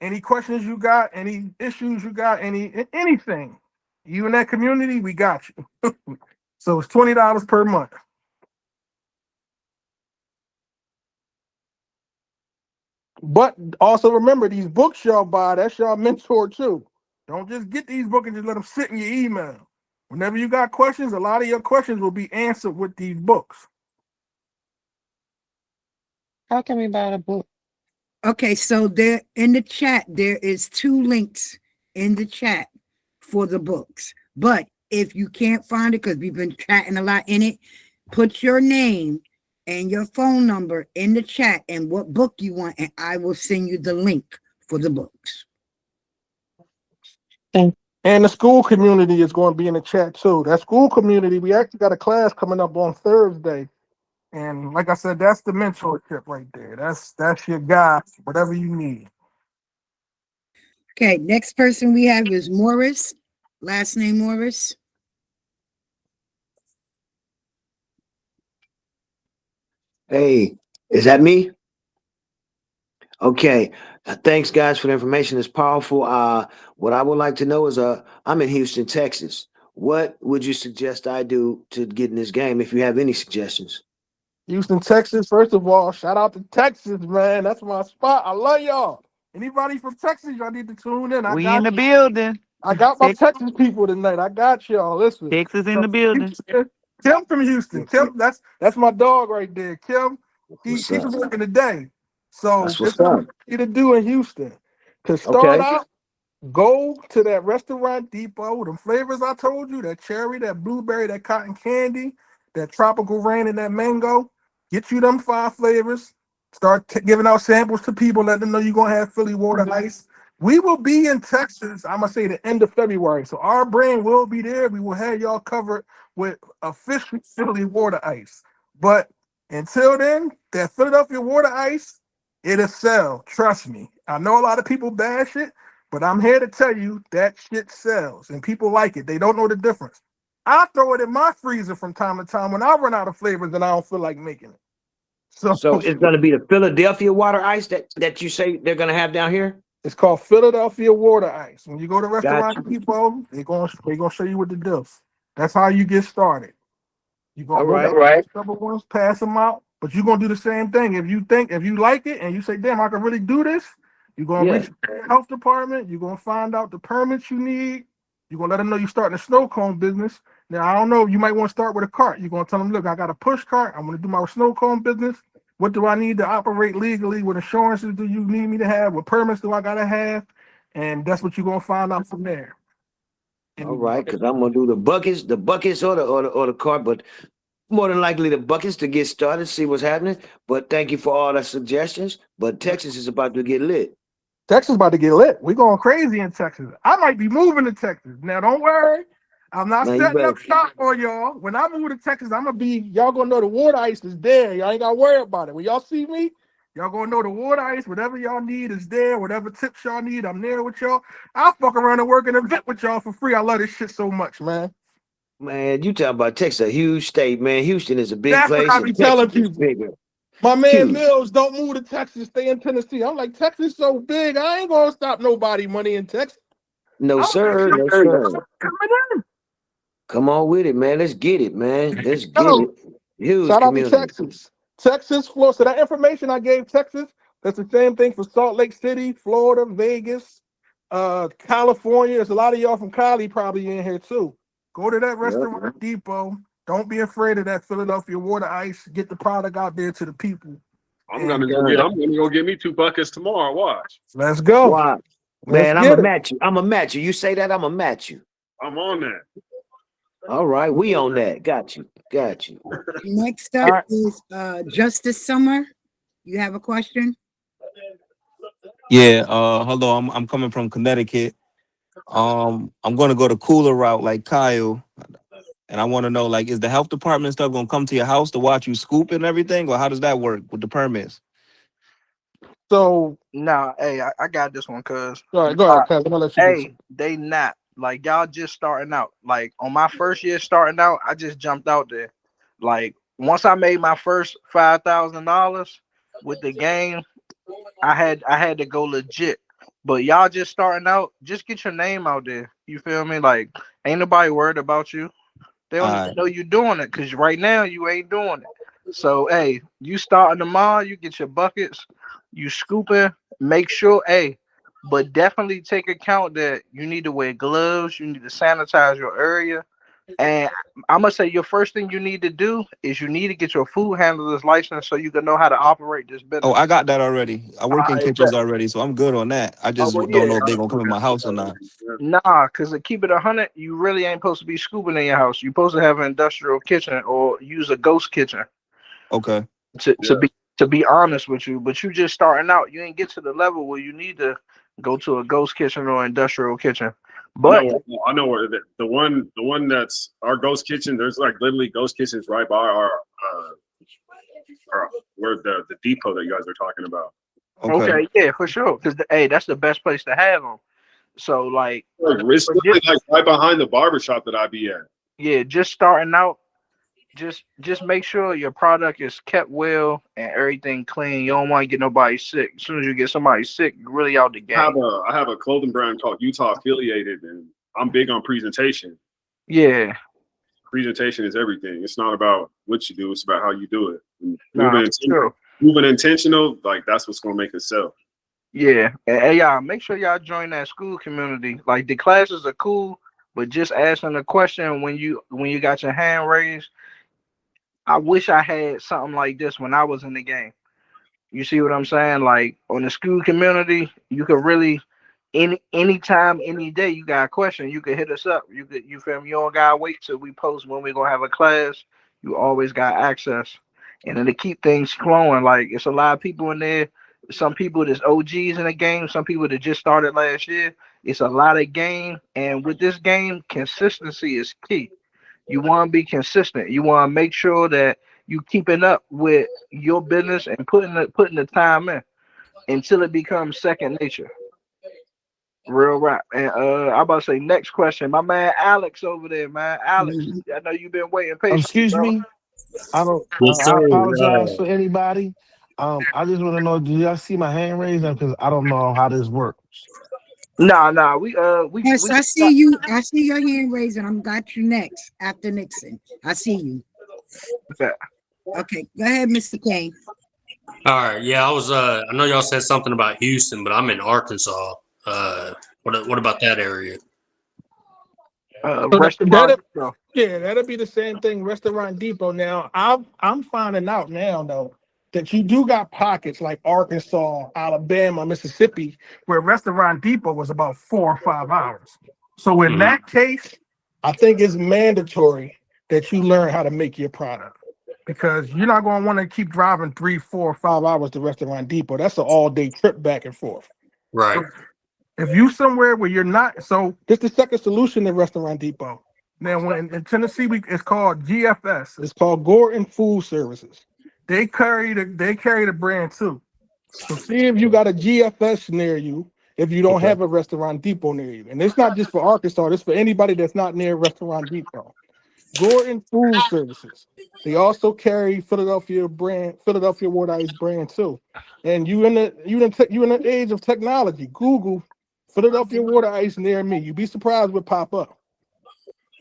Any questions you got, any issues you got, anything, you in that community, we got you. So it's $20 per month. But also remember, these books y'all buy, that's y'all mentor too. Don't just get these books and just let them sit in your email. Whenever you got questions, a lot of your questions will be answered with these books. How can we buy the book? Okay, so there in the chat, there is 2 links in the chat for the books. But if you can't find it, because we've been chatting a lot in it, put your name and your phone number in the chat and what book you want, and I will send you the link for the books. And the school community is going to be in the chat too. That school community, we actually got a class coming up on Thursday. And like I said, that's the mentorship right there. That's your guy, whatever you need. Okay, next person we have is Morris. Last name Morris. Hey, is that me? Okay. Thanks, guys, for the information. It's powerful. What I would like to know is, I'm in Houston, Texas. What would you suggest I do to get in this game? If you have any suggestions. Houston, Texas. First of all, shout out to Texas, man. That's my spot. I love y'all. Anybody from Texas, y'all need to tune in. We in the building. I got my Texas people tonight. I got y'all. Listen. Texas in the building. Kim from Houston. Kim, that's my dog right there. Kim, she's working today. So That's this what's is up. what you to do in Houston. To start Okay. out, go to that restaurant depot. Them flavors I told you, that cherry, that blueberry, that cotton candy, that tropical rain, and that mango. Get you them 5 flavors. Start giving out samples to people. Let them know you're gonna have Philly water ice. We will be in Texas, I'm gonna say the end of February. So our brand will be there. We will have y'all covered with official Philly water ice. But until then, that Philadelphia water ice, it'll sell. Trust me. I know a lot of people bash it, but I'm here to tell you that shit sells and people like it. They don't know the difference. I throw it in my freezer from time to time when I run out of flavors and I don't feel like making it. So it's going to be the Philadelphia water ice that you say they're going to have down here? It's called Philadelphia water ice. When you go to Restaurant Gotcha. Depot, they're gonna show you what to do. That's how you get started. You're gonna All go right. couple ones, pass them out, but you're gonna do the same thing. If you like it and you say, damn, I can really do this, you're gonna reach the health department, you're gonna find out the permits you need, you're gonna let them know you're starting a snow cone business. Now, I don't know, you might want to start with a cart. You're gonna tell them, look, I got a push cart, I'm gonna do my snow cone business. What do I need to operate legally? What insurances do you need me to have? What permits do I gotta have? And that's what you're gonna find out from there. All right, because I'm gonna do the buckets or the cart, but more than likely the buckets to get started, see what's happening. But thank you for all the suggestions. But Texas is about to get lit. Texas about to get lit. We're going crazy in Texas. I might be moving to Texas. Now, don't worry. I'm not setting up shop for y'all. When I move to Texas, y'all gonna know the water ice is there. Y'all ain't gotta worry about it. When y'all see me, y'all gonna know the water ice, whatever y'all need is there. Whatever tips y'all need, I'm there with y'all. I'll fuck around and work an event with y'all for free. I love this shit so much, man. Man, you talk about Texas, a huge state, man. Houston is a big That's place. what I be telling people. Bigger. My man Huge. Mills, don't move to Texas, stay in Tennessee. I'm like, Texas so big, I ain't gonna stop nobody money in Texas. No, sir. No, sir. Coming in. Come on with it, man. Let's get it, man. Let's get it. Huge Shout out to community. Texas, Florida. So that information I gave Texas, that's the same thing for Salt Lake City, Florida, Vegas, California. There's a lot of y'all from Cali probably in here too. Go to that restaurant depot. Don't be afraid of that Philadelphia water ice. Get the product out there to the people. I'm gonna go get me 2 buckets tomorrow. Watch. Let's go. Wow. Man, I'm gonna match you. I'm gonna match you. You say that, I'm gonna match you. I'm on that. All right, we on that. Got you. Next up is Justice Summer. You have a question? Yeah, hello. I'm coming from Connecticut. I'm gonna go the cooler route like Kyle, and I want to know like, is the health department stuff gonna come to your house to watch you scoop and everything, or how does that work with the permits? So, Nah, hey, I got this one, cuz. go ahead, Kaz. I'm gonna let you get Hey, they not. Like, y'all just starting out. Like, on my first year starting out, I just jumped out there. Like, once I made my first $5,000 with the game, I had to go legit. But y'all just starting out, just get your name out there. You feel me? Like, ain't nobody worried about you. They don't All even right. know you doing it because right now you ain't doing it. So hey, you starting tomorrow, you get your buckets, you scooping, make sure, hey, but definitely take account that you need to wear gloves, you need to sanitize your area. And I'm gonna say your first thing you need to do is you need to get your food handler's license so you can know how to operate this Oh, business. I got that already. I work in I kitchens bet. already, so I'm good on that. I Oh just well, don't yeah. know if they're gonna come in my house or not. Nah, cause to keep it 100, you really ain't supposed to be scooping in your house. You're supposed to have an industrial kitchen or use a ghost kitchen. Okay. to, Yeah. to be to be honest with you, but you just starting out. You ain't get to the level where you need to go to a ghost kitchen or industrial kitchen. But I know where the one that's our ghost kitchen. There's like literally ghost kitchens right by our where the depot that you guys are talking about. Okay. okay, yeah, for sure. Because hey, that's the best place to have them. So like, Like, it's for literally like right behind the barber shop that I be at. yeah, just starting out. Just make sure your product is kept well and everything clean. You don't want to get nobody sick. As soon as you get somebody sick, you're really out the game. I have a clothing brand called Utah Affiliated, and I'm big on presentation. Yeah, Presentation is everything. It's not about what you do; it's about how you do it. And nah, for sure. moving intentional, like that's what's gonna make it sell. Yeah, and hey, y'all, make sure y'all join that school community. Like the classes are cool, but just asking a question when you got your hand raised. I wish I had something like this when I was in the game. You see what I'm saying? Like on the school community, you could really anytime, any day you got a question, you could hit us up. You feel me? You don't gotta wait till we post when we're gonna have a class. You always got access. And then to keep things flowing, like it's a lot of people in there. Some people that's OGs in the game, some people that just started last year. It's a lot of game. And with this game, consistency is key. You want to be consistent. You want to make sure that you keeping up with your business and putting the time in until it becomes second nature. Real rap. And I'm about to say next question. My man Alex over there, man. Alex, Mhm. I know you've been waiting patiently, Excuse brother. me. I don't. Yes, I sir. apologize for anybody. I just want to know. Do y'all see my hand raised? Because I don't know how this works. Nah. We Yes, I see got you. I see your hand raised, and I'm got you next after Nixon. I see you. that. Okay, go ahead, Mr. Kane. All right. Yeah, I was. I know y'all said something about Houston, but I'm in Arkansas. What about that area? so Restaurant. that'll yeah, that'll be the same thing. Restaurant Depot. Now, I'm finding out now though that you do got pockets like Arkansas, Alabama, Mississippi, where Restaurant Depot was about 4 or 5 hours. So in Mhm. that case, I think it's mandatory that you learn how to make your product because you're not going to want to keep driving 3, 4, 5 hours to Restaurant Depot. That's an all-day trip back and forth. Right. If you somewhere where you're not, so this is the second solution in Restaurant Depot. Now, when in Tennessee, it's called GFS. It's called Gordon Food Services. They carry the brand too. So see if you got a GFS near you. If you don't Okay. have a Restaurant Depot near you, and it's not just for Arkansas. It's for anybody that's not near Restaurant Depot. Gordon Food Services. They also carry Philadelphia Water Ice brand too. And you in the age of technology. Google Philadelphia Water Ice near me. You'd be surprised what pop up.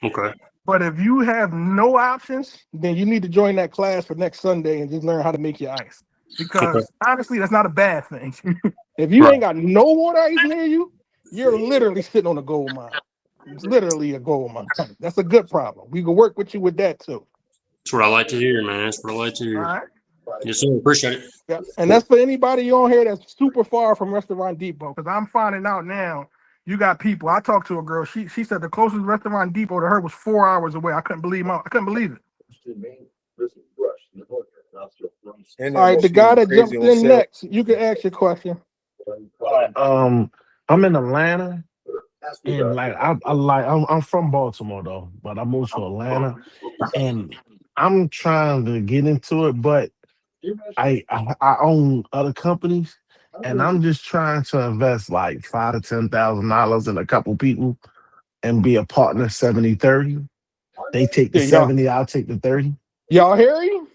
Okay. But if you have no options, then you need to join that class for next Sunday and just learn how to make your ice. Okay. Because honestly, that's not a bad thing. If you Right. ain't got no water ice near you, you're literally sitting on a gold mine. It's literally a gold mine. That's a good problem. We can work with you with that too. That's what I like to hear, man. That's what I like to All hear. right. Yes, sir. Appreciate it. Yeah. And that's for anybody on here that's super far from Restaurant Depot. Because I'm finding out now, you got people. I talked to a girl. She said the closest Restaurant Depot to her was 4 hours away. I couldn't believe it. And All that right, the guy machine that crazy jumped on in sale. next, you can ask your question. I'm in Atlanta, and like I'm from Baltimore though, but I moved to Atlanta, and I'm trying to get into it, but I own other companies, and I'm just trying to invest like $5,000 to $10,000 in a couple people and be a partner 70/30. They take the Yeah, y'all, 70, I'll take the 30. y'all hear him?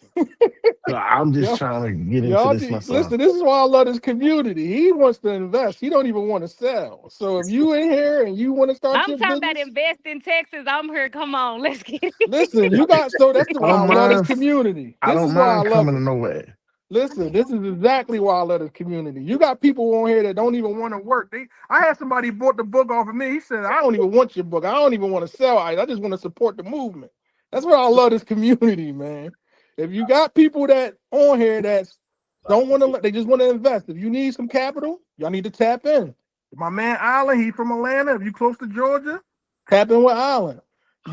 So I'm just Y'all, trying to get into y'all this myself. listen. This is why I love this community. He wants to invest. He don't even want to sell. So if you in here and you want to start I'm your talking about business, invest in Texas. I'm here. Come on, let's get it. listen. You got so that's I why I don't love this mind. community. I This don't is why I mind love coming it. to nowhere. Listen, this is exactly why I love this community. You got people on here that don't even want to work. I had somebody bought the book off of me. He said, "I don't even want your book. I don't even want to sell it. I just want to support the movement." That's why I love this community, man. If you got people that on here that don't want to, they just want to invest. If you need some capital, y'all need to tap in. My man Allen, he from Atlanta. If you close to Georgia, tap in with Allen.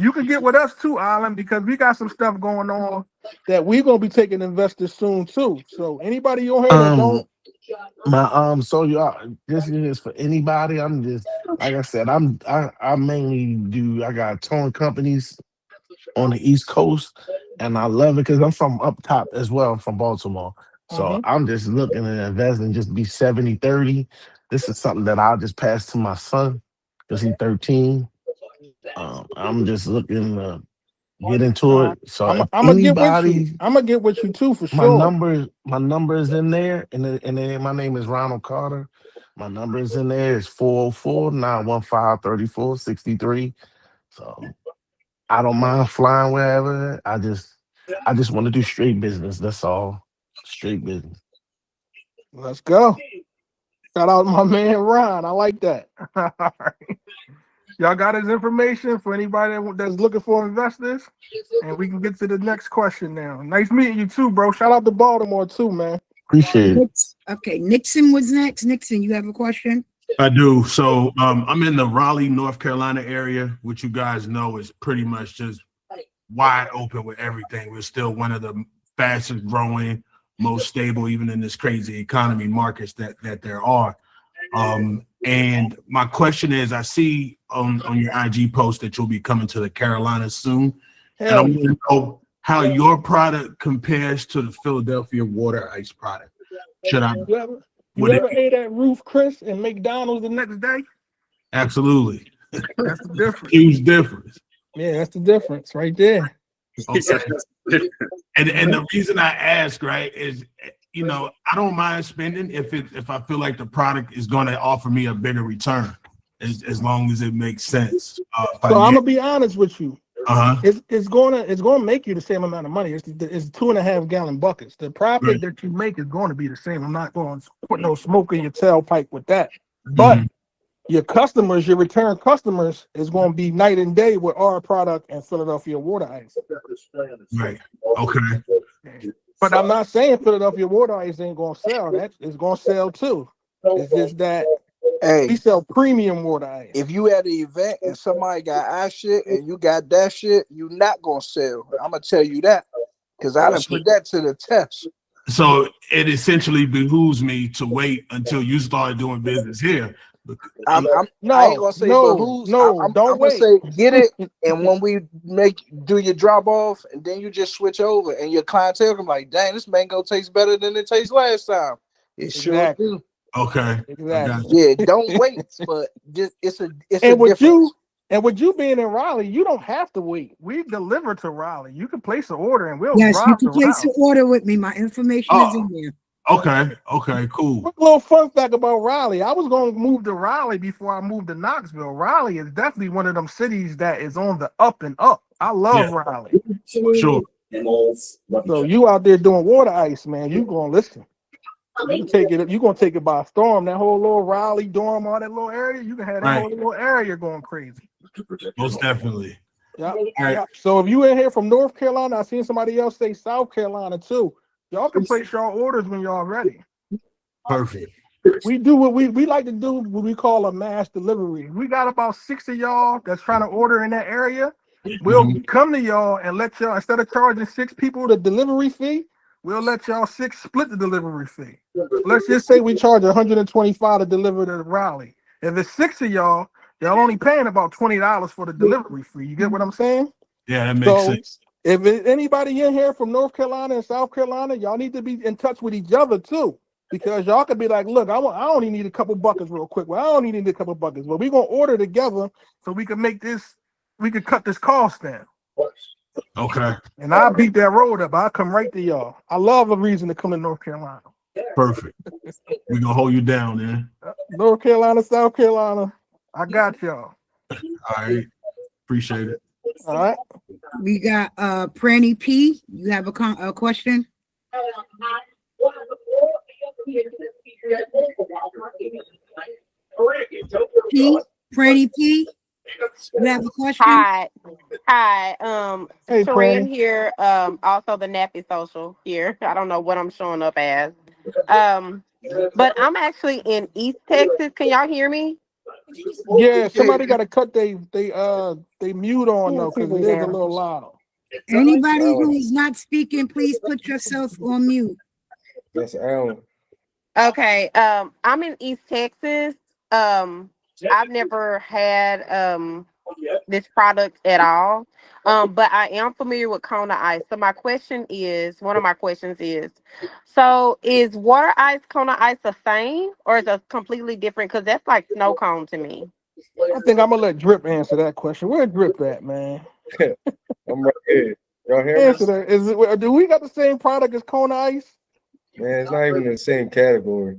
You can get with us too, Allen, because we got some stuff going on that we're gonna be taking investors soon too. So anybody on here that Um, don't, my so y'all, this is for anybody. I'm just like I said. I mainly do. I got towing companies on the East Coast, and I love it because I'm from up top as well. I'm from Baltimore, so I'm just looking to invest and just be 70/30. This is something that I'll just pass to my son because he's 13. I'm just looking to get into it. So I'm if gonna get with you. anybody, I'm gonna get with you too for sure. my number is in there, and then my name is Ronald Carter. My number is in there. It's 404-915-3463. So I don't mind flying wherever. I just want to do straight business. That's all. Straight business. Let's go. Shout out my man Ron. I like that. All right. Y'all got his information for anybody that's looking for investors, and we can get to the next question now. Nice meeting you too, bro. Shout out to Baltimore too, man. Appreciate it. Okay, Nixon was next. Nixon, you have a question? I do. So I'm in the Raleigh, North Carolina area, which you guys know is pretty much just wide open with everything. We're still one of the fastest growing, most stable, even in this crazy economy markets that there are. And my question is, I see on your IG post that you'll be coming to the Carolinas soon. And I want to know how your product compares to the Philadelphia water ice product. Should I? You ever ate at Roof Chris and McDonald's the next day? Absolutely. That's the difference. Huge difference. Yeah, that's the difference right there. Okay. And the reason I ask, right, is I don't mind spending if I feel like the product is going to offer me a bigger return, as long as it makes sense. So I'm gonna be honest with you. Uh-huh. It's gonna make you the same amount of money. It's 2.5 gallon buckets. The profit that you make is going to be the same. I'm not going to put no smoke in your tailpipe with that. But your customers, your return customers, is going to be night and day with our product and Philadelphia water ice. Right. Okay. But I'm not saying Philadelphia water ice ain't going to sell. That is going to sell too. It's just that we sell premium water ice. If you at an event and somebody got our shit and you got that shit, you not gonna sell. I'm gonna tell you that because I done put that to the test. So it essentially behooves me to wait until you start doing business here. I ain't gonna say behooves. I'm gonna say get it, and when we do your drop off, and then you just switch over, and your clientele can be like, dang, this mango tastes better than it tastes last time. It sure do. Okay. Exactly. Yeah, don't wait, but just it's a difference. With you being in Raleigh, you don't have to wait. We deliver to Raleigh. You can place an order and we'll Yes, you drive can to place Raleigh. an order with me. My information is in there. Okay, cool. Quick little fun fact about Raleigh. I was going to move to Raleigh before I moved to Knoxville. Raleigh is definitely one of them cities that is on the up and up. I love Raleigh. Sure. So you out there doing water ice, man, you going to listen. You're going to take it by storm. That whole little Raleigh, Durham, all that little area, you can have that whole little area going crazy. Most definitely. Yeah. Right. So if you in here from North Carolina, I seen somebody else say South Carolina too. Y'all can place your orders when y'all ready. Perfect. We do what we like to do, what we call a mass delivery. We got about 6 of y'all that's trying to order in that area. We'll come to y'all and let y'all, instead of charging 6 people the delivery fee, we'll let y'all 6 split the delivery fee. Let's just say we charge $125 to deliver to Raleigh. If it's 6 of y'all only paying about $20 for the delivery fee. You get what I'm saying? Yeah, that makes So sense. if anybody in here from North Carolina and South Carolina, y'all need to be in touch with each other too. Because y'all could be like, look, I only need a couple buckets real quick. Well, I only need a couple buckets, but we're gonna order together so we can cut this cost down. Okay. And I beat that road up. I come right to y'all. I love a reason to come to North Carolina. Perfect. We're gonna hold you down, man. North Carolina, South Carolina, I got y'all. All right. Appreciate it. All right. We got Pranny P. You have a question? P. Pranny P. You have a question? Hi. Hey, Sharon Franny. here. Also the Nappy Social here. I don't know what I'm showing up as. But I'm actually in East Texas. Can y'all hear me? Yeah, somebody got to cut they mute on though, because it is a Now. little loud. Anybody who is not speaking, please put yourself on mute. That's Alan. Okay. I'm in East Texas. I've never had this product at all. But I am familiar with Kona Ice. So one of my questions is, so is water ice, Kona Ice the same, or is it completely different? Because that's like snow cone to me. I think I'm gonna let Drip answer that question. Where Drip at, man? I'm right here. Y'all hear me? Answer that. Do we got the same product as Kona Ice? Man, it's not even in the same category.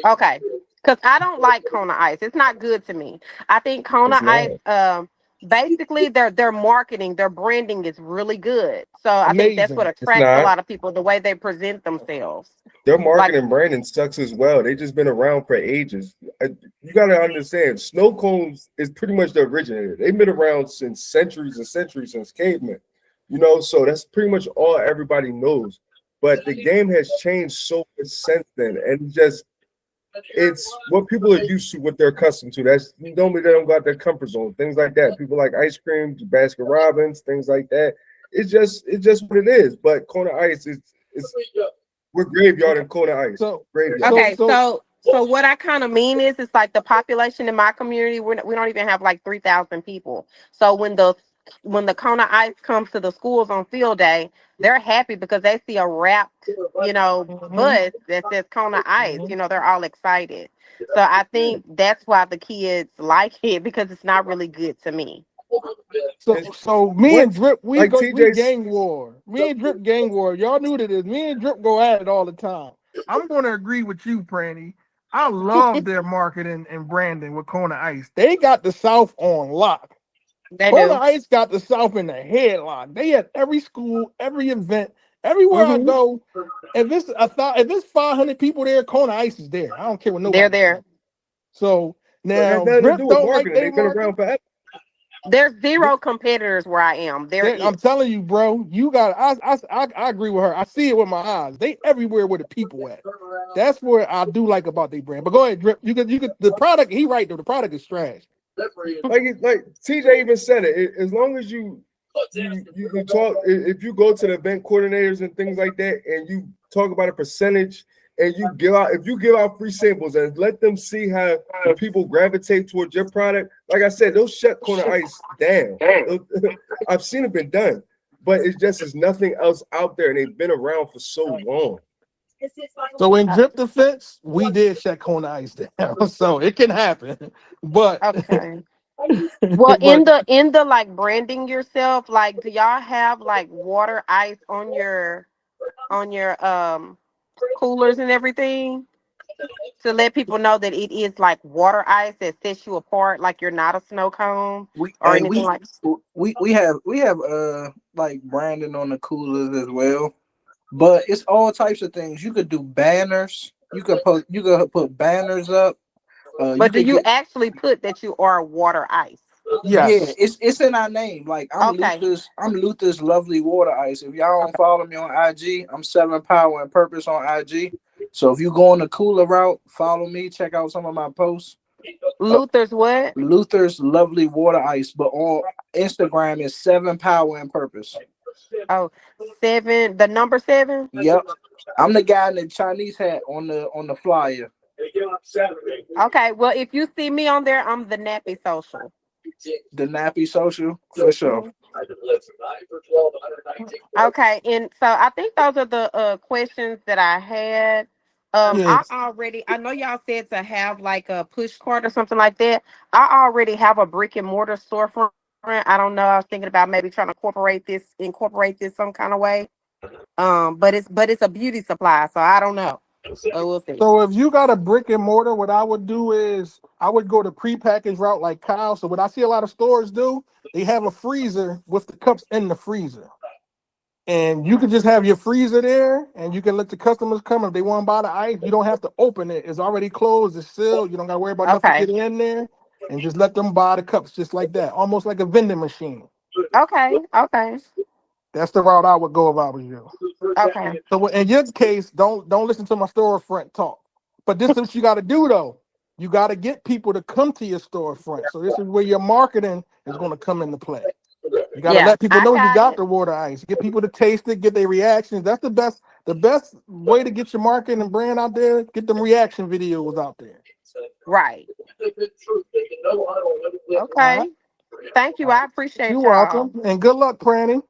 Okay. Because I don't like Kona Ice. It's not good to me. I think Kona It's not. Ice, basically their marketing, their branding is really good. So I think that's what Amazing. It's attracts a not. lot of people, the way they present themselves. Their Like, marketing and branding sucks as well. They just been around for ages. You got to understand, snow cones is pretty much the originator. They've been around since centuries and centuries, since cavemen. So that's pretty much all everybody knows. But the game has changed so much since then, and it's what people are used to, what they're accustomed to. That's normally they don't got their comfort zone, things like that. People like ice cream, Baskin Robbins, things like that. It's just what it is. But Kona Ice is we're graveyard and Kona Ice. So Graveyard. okay, so what I kind of mean is, it's like the population in my community, we don't even have like 3,000 people. So when the Kona Ice comes to the schools on field day, they're happy because they see a wrapped, bus that says Kona Ice. They're all excited. So I think that's why the kids like it, because it's not really good to me. So me and Drip, we like go we TJ's gang war. Me and Drip gang war. Y'all knew that. Me and Drip go at it all the time. I'm gonna agree with you, Pranny. I love their marketing and branding with Kona Ice. They got the South on lock. They Kona do. Ice got the South in the headlock. They at every school, every event, everywhere I go. If it's 500 people there, Kona Ice is there. I don't care what They're nobody. there. So it has now nothing to Drip do with don't like marketing. they They've been market. around forever. There's zero competitors where I am. I'm telling you, bro. You got. I agree with her. I see it with my eyes. They everywhere where the people at. That's what I do like about their brand. But go ahead, Drip. You could. The product. He right though. The product is trash. Like TJ even said it. As long as you talk, if you go to the event coordinators and things like that, and you talk about a percentage, and if you give out free samples and let them see how people gravitate towards your product, like I said, they'll shut Kona Ice down. I've seen it been done, but it's just there's nothing else out there, and they've been around for so long. So in Drip defense, we did shut Kona Ice down, so it can happen. But Okay. Well, in the like branding yourself, like, do y'all have like water ice on your coolers and everything, to let people know that it is like water ice that sets you apart, like you're not a snow cone or anything like? We have like branding on the coolers as well, but it's all types of things. You could do banners. You could put banners up. But do you actually put that you are water ice? Yeah, it's in our name. Like I'm Okay. Luther's Lovely Water Ice. If y'all don't follow me on IG, I'm selling Power and Purpose on IG. So if you go on the cooler route, follow me. Check out some of my posts. Luther's what? Luther's Lovely Water Ice, but on Instagram is 7 Power and Purpose. Oh, seven. The number 7. Yep. I'm the guy in the Chinese hat on the flyer. Okay. Well, if you see me on there, I'm the nappy social. The nappy social for sure. Mhm. Okay, and so I think those are the questions that I had. Yeah. I know y'all said to have like a push cart or something like that. I already have a brick and mortar storefront. I don't know. I was thinking about maybe trying to incorporate this some kind of way. But it's a beauty supply, so I don't know. We'll see. So if you got a brick and mortar, what I would do is I would go the prepackaged route like Kyle. So what I see a lot of stores do, they have a freezer with the cups in the freezer. And you can just have your freezer there and you can let the customers come. If they want to buy the ice, you don't have to open it. It's already closed, it's sealed. You don't gotta worry about nothing Okay. getting in there, and just let them buy the cups just like that. Almost like a vending machine. Okay. Okay. That's the route I would go if I was you. Okay. So in your case, don't listen to my storefront talk. But this is what you got to do though. You got to get people to come to your storefront. So this is where your marketing is going to come into play. You got to Yeah, let people I know you got got it. the water ice. Get people to taste it, get their reactions. That's the best way to get your marketing and brand out there. Get them reaction videos out there. Right. All Okay. right. Thank you. All right. I appreciate You're y'all. welcome, and good luck, Franny.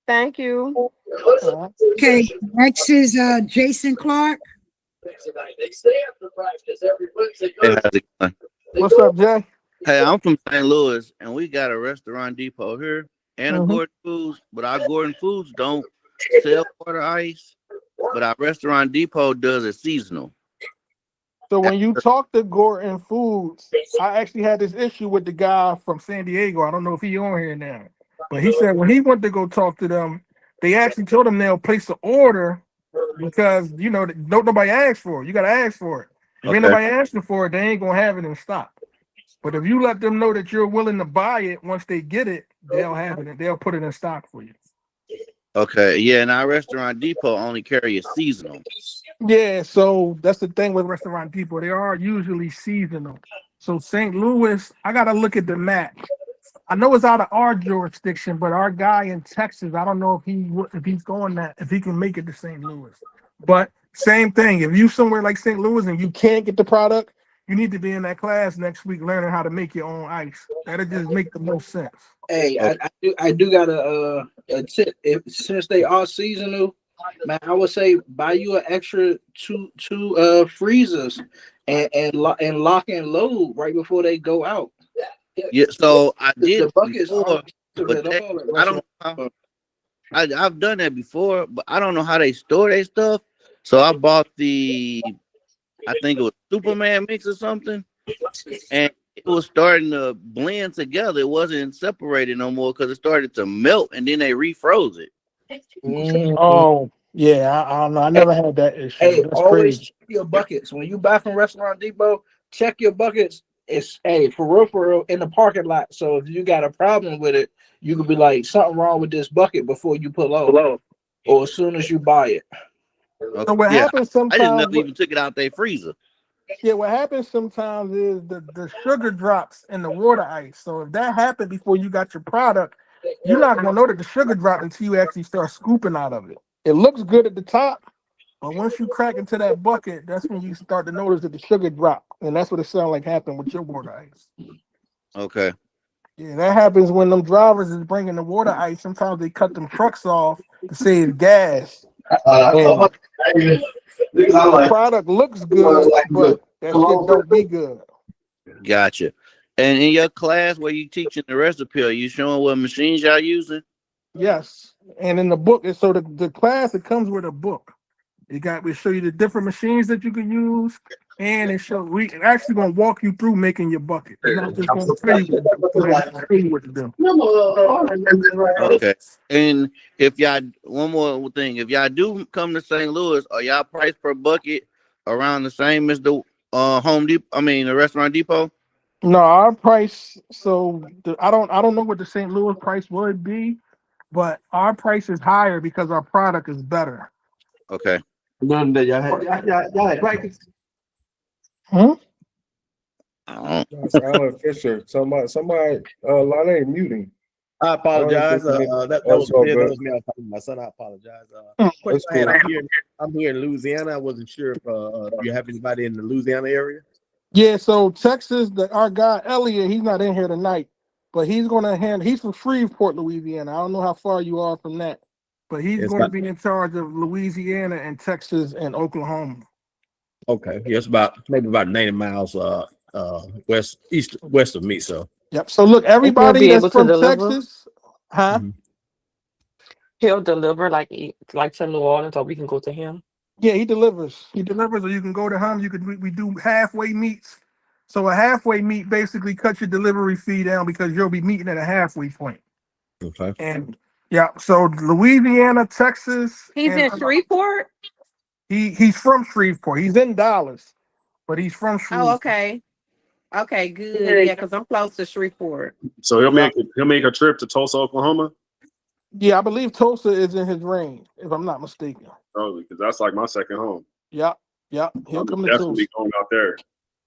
Thank you. All right. Okay, next is Jason Clark. Hey, how's it going? What's up, Jay? Hey, I'm from St. Louis, and we got a restaurant depot here and a Mhm. Gordon Foods, but our Gordon Foods don't sell water ice, but our restaurant depot does it seasonal. So when you talk to Gordon Foods, I actually had this issue with the guy from San Diego. I don't know if he on here now, but he said when he went to go talk to them, they actually told him they'll place an order because nobody asked for it. You gotta ask for it. If ain't Okay. nobody asking for it, they ain't gonna have it in stock. But if you let them know that you're willing to buy it, once they get it, they'll have it. They'll put it in stock for you. Okay. Yeah, and our restaurant depot only carry a seasonal. Yeah, so that's the thing with restaurant people. They are usually seasonal. So St. Louis, I gotta look at the map. I know it's out of our jurisdiction, but our guy in Texas, I don't know if he's going that if he can make it to St. Louis. But same thing. If you somewhere like St. Louis and you can't get the product, you need to be in that class next week learning how to make your own ice. That'll just make the most sense. Hey, Okay. I do got a tip. Since they are seasonal, man, I would say buy you an extra two freezers and lock and load right before they go out. Yeah, so I did The it buckets are before, but at all at I don't know restaurants. how I've done that before, but I don't know how they store their stuff. So I bought I think it was Superman mix or something, and it was starting to blend together. It wasn't separated no more because it started to melt, and then they refroze it. Oh, yeah, I don't know. I never had that issue. Hey, That's always crazy. check your buckets when you buy from Restaurant Depot. Check your buckets. It's for real in the parking lot. So if you got a problem with it, you could be like something wrong with this bucket before you pull off, or as soon as you buy it. Okay. So what Yeah, happens I just never sometimes even took it out their freezer. Yeah, what happens sometimes is the sugar drops in the water ice. So if that happened before you got your product, you're not gonna know that the sugar dropped until you actually start scooping out of it. It looks good at the top, but once you crack into that bucket, that's when you start to notice that the sugar dropped. And that's what it sounds like happened with your water ice. Okay. Yeah, that happens when them drivers is bringing the water ice. Sometimes they cut them trucks off to save gas. And the product looks good, but that shit don't be good. Gotcha. And in your class where you teaching the recipe, are you showing what machines y'all using? Yes, and in the book, so the class it comes with a book. We show you the different machines that you can use, and we actually gonna walk you through making your bucket. We're not just gonna tell you what to do. We're gonna tell you what to do. Okay. And if y'all one more thing, if y'all do come to St. Louis, are y'all price per bucket around the same as the Home Depot? I mean the Restaurant Depot? No, our price. So I don't know what the St. Louis price would be, but our price is higher because our product is better. Okay. Y'all had practice. Huh? That's Alan Fisher. Somebody, Lana muting. I apologize. That Oh, was it's all me. That good. was me. I was talking to my son. I apologize. Question That's I had. cool. I'm here in Louisiana. I wasn't sure if you have anybody in the Louisiana area. Yeah, so Texas, our guy Elliot, he's not in here tonight, but he's gonna hand. He's from Shreveport, Louisiana. I don't know how far you are from that, but he's It's going to about be in charge of Louisiana and Texas and Oklahoma. okay. Yeah, it's maybe about 90 miles west of me. So Yep. So look, And he'll everybody be that's able to from deliver. Texas, huh? mhm. He'll deliver like to New Orleans, or we can go to him. Yeah, he delivers. He delivers, or you can go to him. You can we do halfway meets. So a halfway meet basically cuts your delivery fee down because you'll be meeting at a halfway point. Okay. And yeah, so Louisiana, Texas, He's and in Shreveport. he's from Shreveport. He's in Dallas, but he's from Oh, Shreveport. okay. Okay, good. Yeah, because I'm close to Shreveport. So he'll make a trip to Tulsa, Oklahoma. Yeah, I believe Tulsa is in his range, if I'm not mistaken. Oh, because that's like my second home. Yep. He'll I'm come to definitely Tulsa. going out there.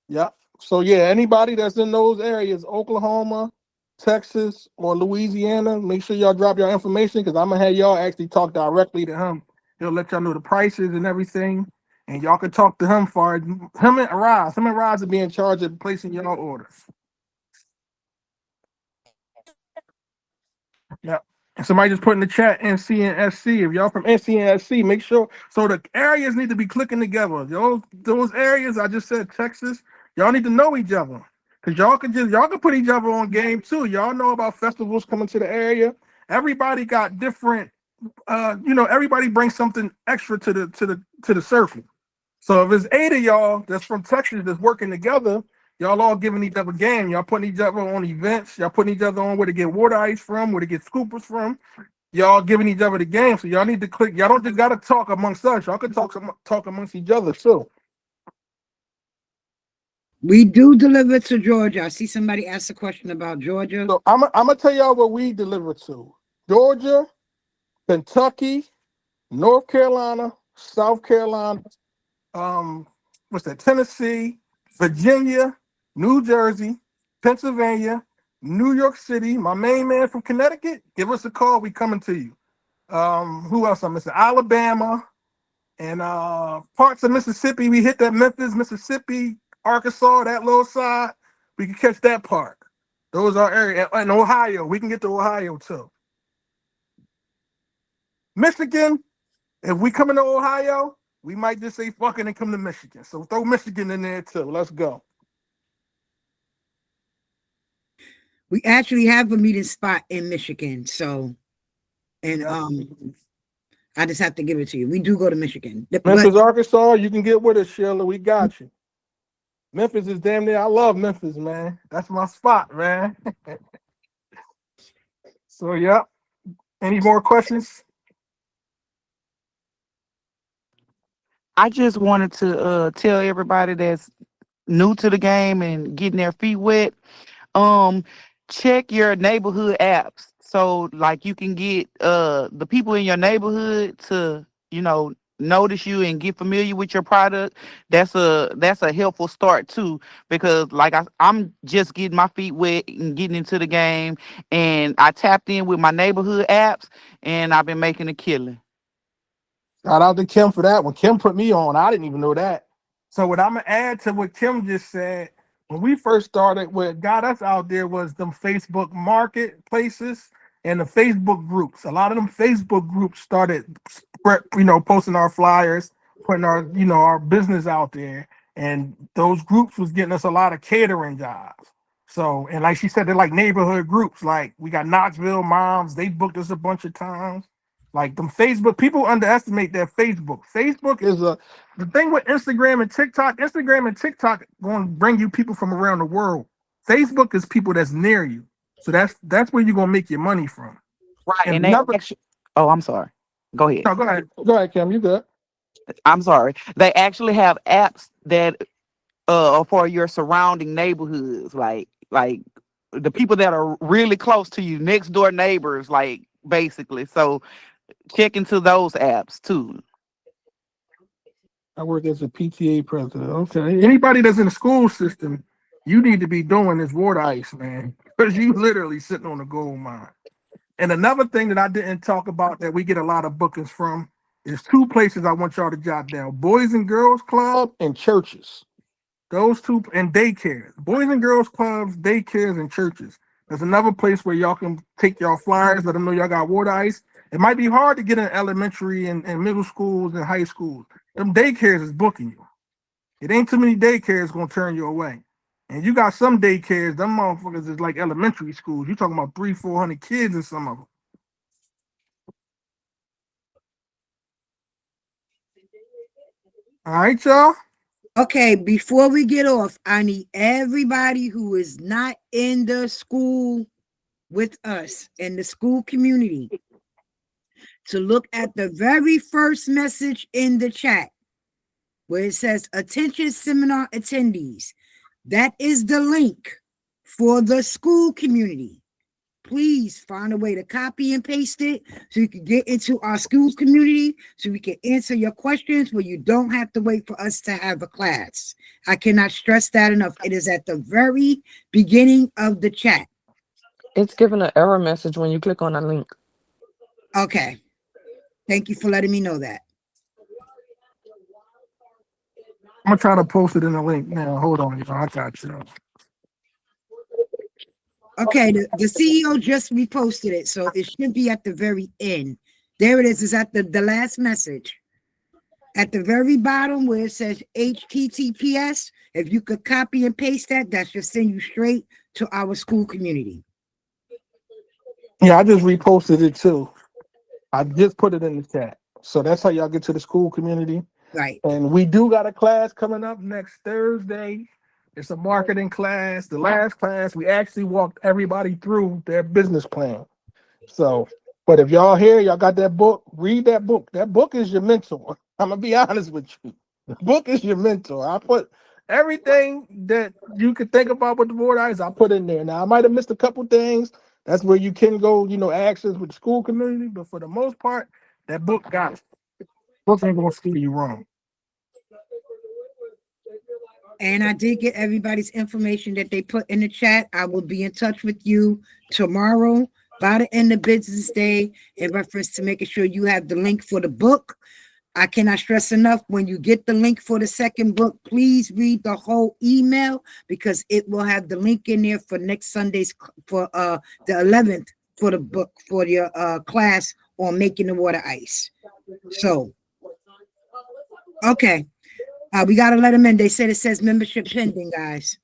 Yep. So yeah, anybody that's in those areas, Oklahoma, Texas, or Louisiana, make sure y'all drop your information because I'm gonna have y'all actually talk directly to him. He'll let y'all know the prices and everything, and y'all can talk to him for him and Roz. Him and Roz will be in charge of placing y'all orders. Yeah. And somebody just put in the chat NC and SC. If y'all from NC and SC, make sure. So the areas need to be clicking together. Those areas I just said, Texas, y'all need to know each other. Cause y'all can put each other on game too. Y'all know about festivals coming to the area. Everybody got different everybody brings something extra to the circle. So if it's 8 of y'all that's from Texas that's working together, y'all all giving each other game. Y'all putting each other on events. Y'all putting each other on where to get water ice from, where to get scoopers from. Y'all giving each other the game. So y'all need to click. Y'all don't just gotta talk amongst us. Y'all can talk amongst each other too. We do deliver to Georgia. I see somebody ask a question about Georgia. So I'm gonna tell y'all what we deliver to: Georgia, Kentucky, North Carolina, South Carolina, Tennessee, Virginia, New Jersey, Pennsylvania, New York City. My main man from Connecticut, give us a call. We coming to you. Who else I'm missing? Alabama and parts of Mississippi. We hit that Memphis, Mississippi, Arkansas, that little side. We can catch that part. Those are areas. And Ohio. We can get to Ohio too. Michigan, if we come into Ohio, we might just say fucking and come to Michigan. So throw Michigan in there too. Let's go. We actually have a meeting spot in Michigan. So, and I just have to give it to you. We do go to Michigan. Memphis, Arkansas, you can get with us, Sheila. We got you. Memphis is damn near. I love Memphis, man. That's my spot, man. So, yeah. Any more questions? I just wanted to tell everybody that's new to the game and getting their feet wet. Check your neighborhood apps. So like you can get the people in your neighborhood to, notice you and get familiar with your product. That's a helpful start too, because like I'm just getting my feet wet and getting into the game, and I tapped in with my neighborhood apps and I've been making a killing. Shout out to Kim for that one. Kim put me on. I didn't even know that. So what I'm gonna add to what Kim just said, when we first started, what got us out there was them Facebook marketplaces and the Facebook groups. A lot of them Facebook groups started, posting our flyers, putting our business out there, and those groups was getting us a lot of catering jobs. So, and like she said, they're like neighborhood groups. Like we got Knoxville Moms, they booked us a bunch of times. Like them Facebook, people underestimate that Facebook. Facebook is the thing with Instagram and TikTok. Instagram and TikTok going to bring you people from around the world. Facebook is people that's near you. So that's where you're gonna make your money from. Right. And And they actually, oh, I'm sorry. Go ahead. no, go ahead. Go ahead, Kim. You good. I'm sorry. They actually have apps that for your surrounding neighborhoods, like the people that are really close to you, next door neighbors, like basically. So check into those apps too. I work as a PTA president. Okay. Anybody that's in the school system, you need to be doing this water ice, man. Because you literally sitting on a gold mine. And another thing that I didn't talk about that we get a lot of bookings from is two places I want y'all to jot down: Boys and Girls Club and churches. Those two, and daycares. Boys and Girls Clubs, daycares, and churches. There's another place where y'all can take y'all flyers, let them know y'all got water ice. It might be hard to get in elementary and middle schools and high schools. Them daycares is booking you. It ain't too many daycares gonna turn you away. And you got some daycares, them motherfuckers is like elementary schools. You talking about 300-400 kids in some of them. All right, y'all. Okay, before we get off, I need everybody who is not in the school with us in the school community to look at the very first message in the chat where it says attention seminar attendees. That is the link for the school community. Please find a way to copy and paste it so you can get into our school community so we can answer your questions where you don't have to wait for us to have a class. I cannot stress that enough. It is at the very beginning of the chat. It's giving an error message when you click on a link. Okay. Thank you for letting me know that. I'm gonna try to post it in the link now. Hold on, y'all. I got you. Okay, the CEO just reposted it, so it should be at the very end. There it is. It's at the last message. At the very bottom where it says HTTPS, if you could copy and paste that, that should send you straight to our school community. Yeah, I just reposted it too. I just put it in the chat. So that's how y'all get to the school community. Right. And we do got a class coming up next Thursday. It's a marketing class. The last class, we actually walked everybody through their business plan. So, but if y'all here, y'all got that book, read that book. That book is your mentor. I'm gonna be honest with you. The book is your mentor. I put everything that you could think about with the board eyes, I put in there. Now I might have missed a couple things. That's where you can go, access with the school community. But for the most part, that book got it. Book ain't gonna steer you wrong. And I did get everybody's information that they put in the chat. I will be in touch with you tomorrow by the end of business day in reference to making sure you have the link for the book. I cannot stress enough, when you get the link for the second book, please read the whole email because it will have the link in there for next Sunday's, for the 11th, for the book, for your class on making the water ice. So, okay. We got to let them in. They said it says membership pending, guys.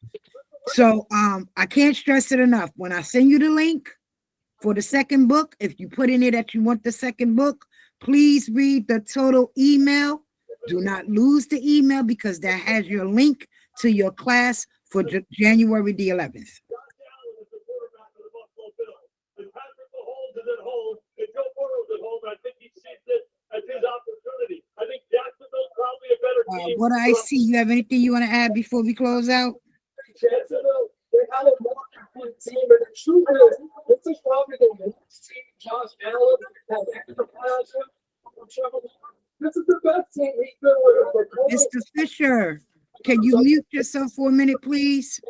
So I can't stress it enough. When I send you the link for the second book, if you put in it that you want the second book, please read the total email. Do not lose the email because that has your link to your class for January the 11th. What I see, you have anything you want to add before we close out? Mr. Fisher, can you mute yourself for a minute, please?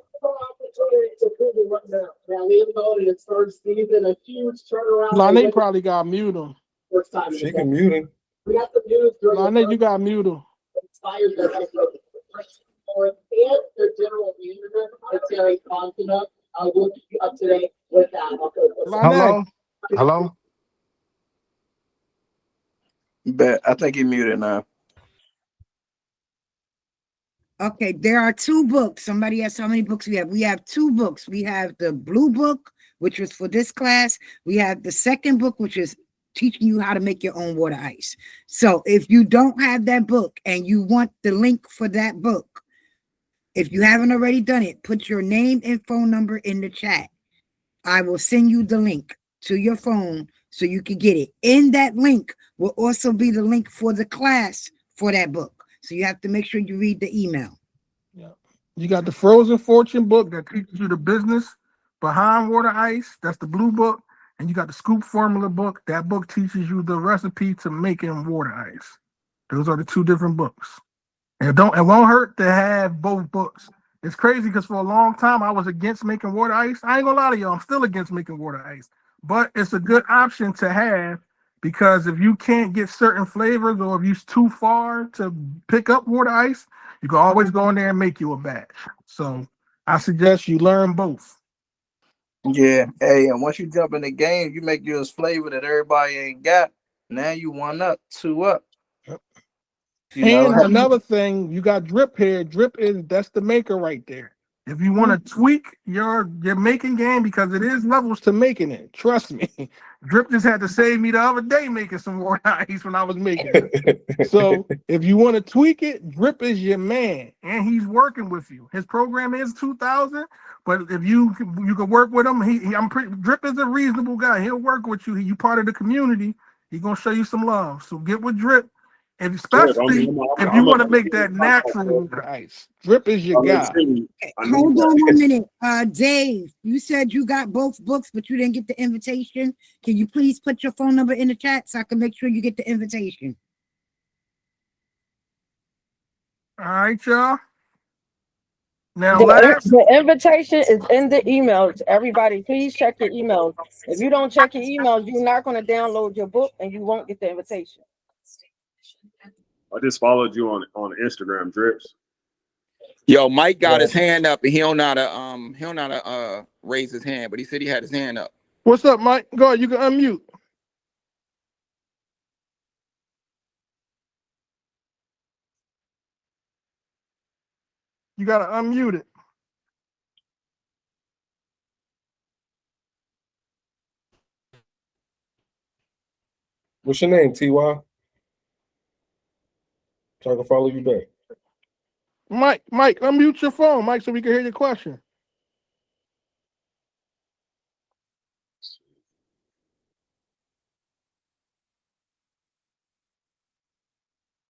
Lonnie probably got mute him. She can mute him. Lonnie, you got mute him. Hello? Hello? Bet. I think he muted now. Okay, there are two books. Somebody asked how many books we have. We have two books. We have the blue book, which was for this class. We have the second book, which is teaching you how to make your own water ice. So if you don't have that book and you want the link for that book, if you haven't already done it, put your name and phone number in the chat. I will send you the link to your phone so you can get it. In that link will also be the link for the class for that book. So you have to make sure you read the email. Yeah. You got the Frozen Fortune book that teaches you the business behind water ice. That's the blue book. And you got the Scoop Formula book. That book teaches you the recipe to making water ice. Those are the two different books. And it won't hurt to have both books. It's crazy because for a long time I was against making water ice. I ain't gonna lie to y'all, I'm still against making water ice. but it's a good option to have because if you can't get certain flavors or if you're too far to pick up water ice, you can always go in there and make you a batch. So I suggest you learn both. Yeah. Hey, and once you jump in the game, you make yours flavor that everybody ain't got. Now you one up, two up. You know. And another thing, you got drip here. Drip that's the maker right there. If you want to tweak your making game, because it is levels to making it, trust me. Drip just had to save me the other day making some water ice when I was making it. So if you want to tweak it, Drip is your man, and he's working with you. His program is 2,000, but if you can work with him, Drip is a reasonable guy. He'll work with you. You part of the community. He's gonna show you some love. So get with Drip. And especially if you want to make that natural ice, Drip is your guy. Hold on 1 minute. Dave, you said you got both books, but you didn't get the invitation. Can you please put your phone number in the chat so I can make sure you get the invitation? All right, y'all. Now, the invitation is in the emails. Everybody, please check your emails. If you don't check your emails, you're not going to download your book and you won't get the invitation. I just followed you on Instagram, Drips. Yo, Mike got his hand up, and he don't know how to raise his hand, but he said he had his hand up. What's up, Mike? Go ahead, you can unmute. You gotta unmute it. What's your name, TY? So I can follow you back. Mike, unmute your phone, Mike, so we can hear your question.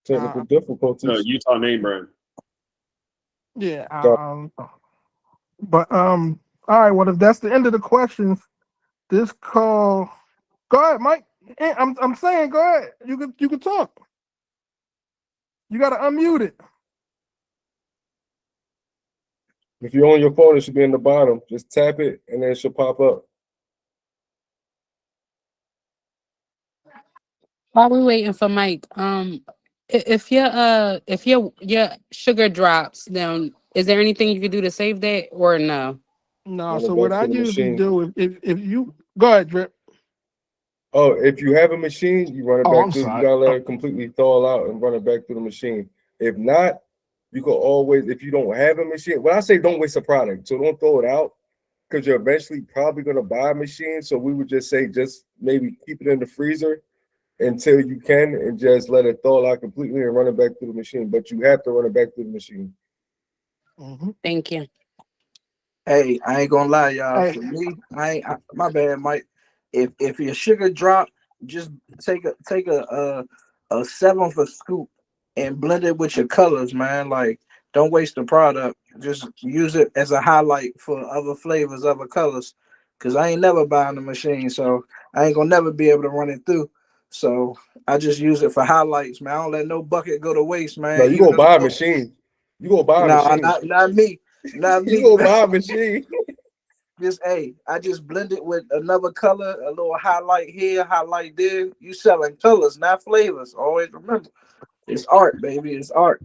Technical difficulties. Utah name brand. Yeah. But all right. Well, if that's the end of the questions, this call. Go ahead, Mike. I'm saying, go ahead. You can talk. You gotta unmute it. If you're on your phone, it should be in the bottom. Just tap it, and then it should pop up. While we're waiting for Mike, if your sugar drops down, is there anything you can do to save that or no? No. So what I usually do if you go ahead, Drip. Oh, if you have a machine, you run it I'm back through. sorry. You gotta let it completely thaw out and run it back through the machine. If not, you can always, if you don't have a machine, when I say don't waste a product, so don't throw it out because you're eventually probably gonna buy a machine. So we would just say just maybe keep it in the freezer until you can and just let it thaw out completely and run it back through the machine. But you have to run it back through the machine. Thank you. Hey, I ain't gonna lie, y'all. Hey. For me, my bad, Mike. If your sugar drop, just take a 1/7 of scoop and blend it with your colors, man. Like, don't waste the product. Just use it as a highlight for other flavors, other colors. Cause I ain't never buying the machine, so I ain't gonna never be able to run it through. So I just use it for highlights, man. I don't let no bucket go to waste, No, man. you Even gonna buy a though, machine. You gonna buy a no, machine. not me. Not me. You gonna man. buy a machine. I just blend it with another color, a little highlight here, highlight there. You selling colors, not flavors. Always remember, it's art, baby. It's art.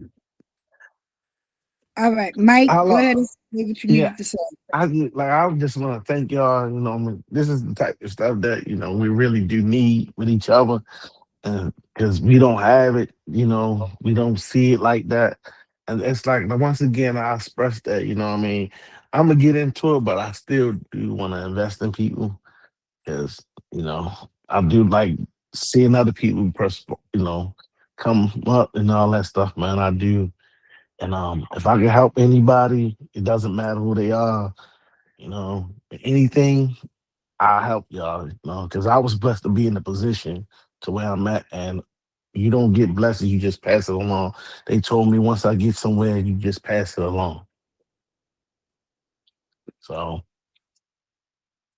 All right, Mike, go ahead and say what you needed to say. I just want to thank y'all. You know, I mean, this is the type of stuff that we really do need with each other, because we don't have it. We don't see it like that, and it's like once again I express that. I mean, I'm gonna get into it, but I still do want to invest in people because I do like seeing other people, come up and all that stuff, man. I do. And if I can help anybody, it doesn't matter who they are, anything, I'll help y'all, because I was blessed to be in the position to where I'm at. And you don't get blessings, you just pass it along. They told me once I get somewhere, you just pass it along. So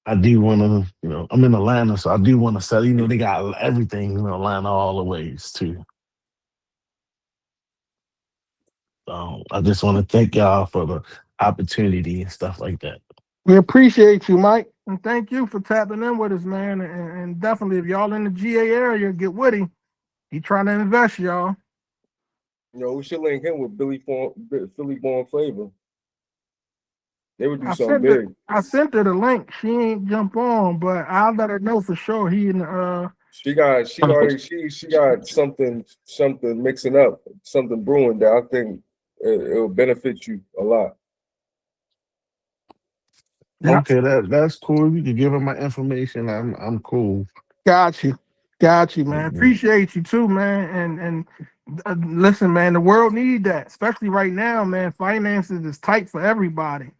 I do want to, I'm in Atlanta, so I do want to sell, they got everything in Atlanta all the ways too. So I just want to thank y'all for the opportunity and stuff like that. We appreciate you, Mike. And thank you for tapping in with us, man. And definitely, if y'all in the GA area, get with him. He trying to invest, y'all. You know, we should link him with Philly Born Flavor. They would do something big. I sent her the link. She ain't jump on, but I'll let her know for sure. He in the She got something mixing up, something brewing that I think it'll benefit you a lot. Okay, that's cool. You can give her my information. I'm cool. Got you, man. Appreciate you too, man. And listen, man, the world need that, especially right now, man. Finances is tight for everybody,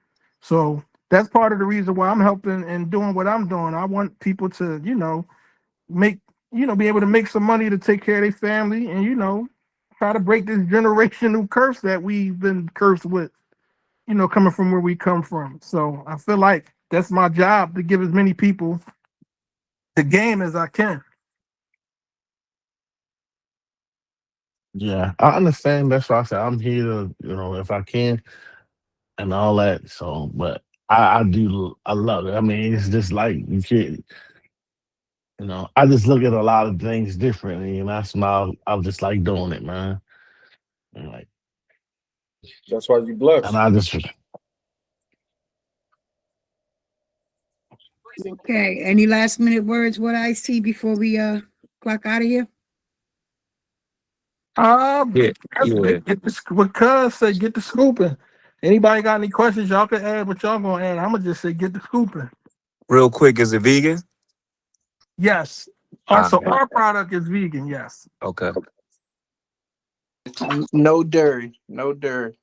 so that's part of the reason why I'm helping and doing what I'm doing. I want people to, be able to make some money to take care of their family, and try to break this generational curse that we've been cursed with. Coming from where we come from. So I feel like that's my job to give as many people the game as I can. Yeah, I understand. That's why I said I'm here to, if I can and all that. So, but I love it. I mean, it's just like you can't, I just look at a lot of things differently, and that's why I just like doing it, man. And like, that's why you blessed. And I just. Okay. Any last minute words? What I see before we clock out of here? Get what Cuz said, get the scooping. Anybody got any questions? Y'all can add what y'all gonna add. I'm gonna just say get the scooping. Real quick, is it vegan? Yes. Also, our product is vegan. Yes. Okay. No dairy. No dairy.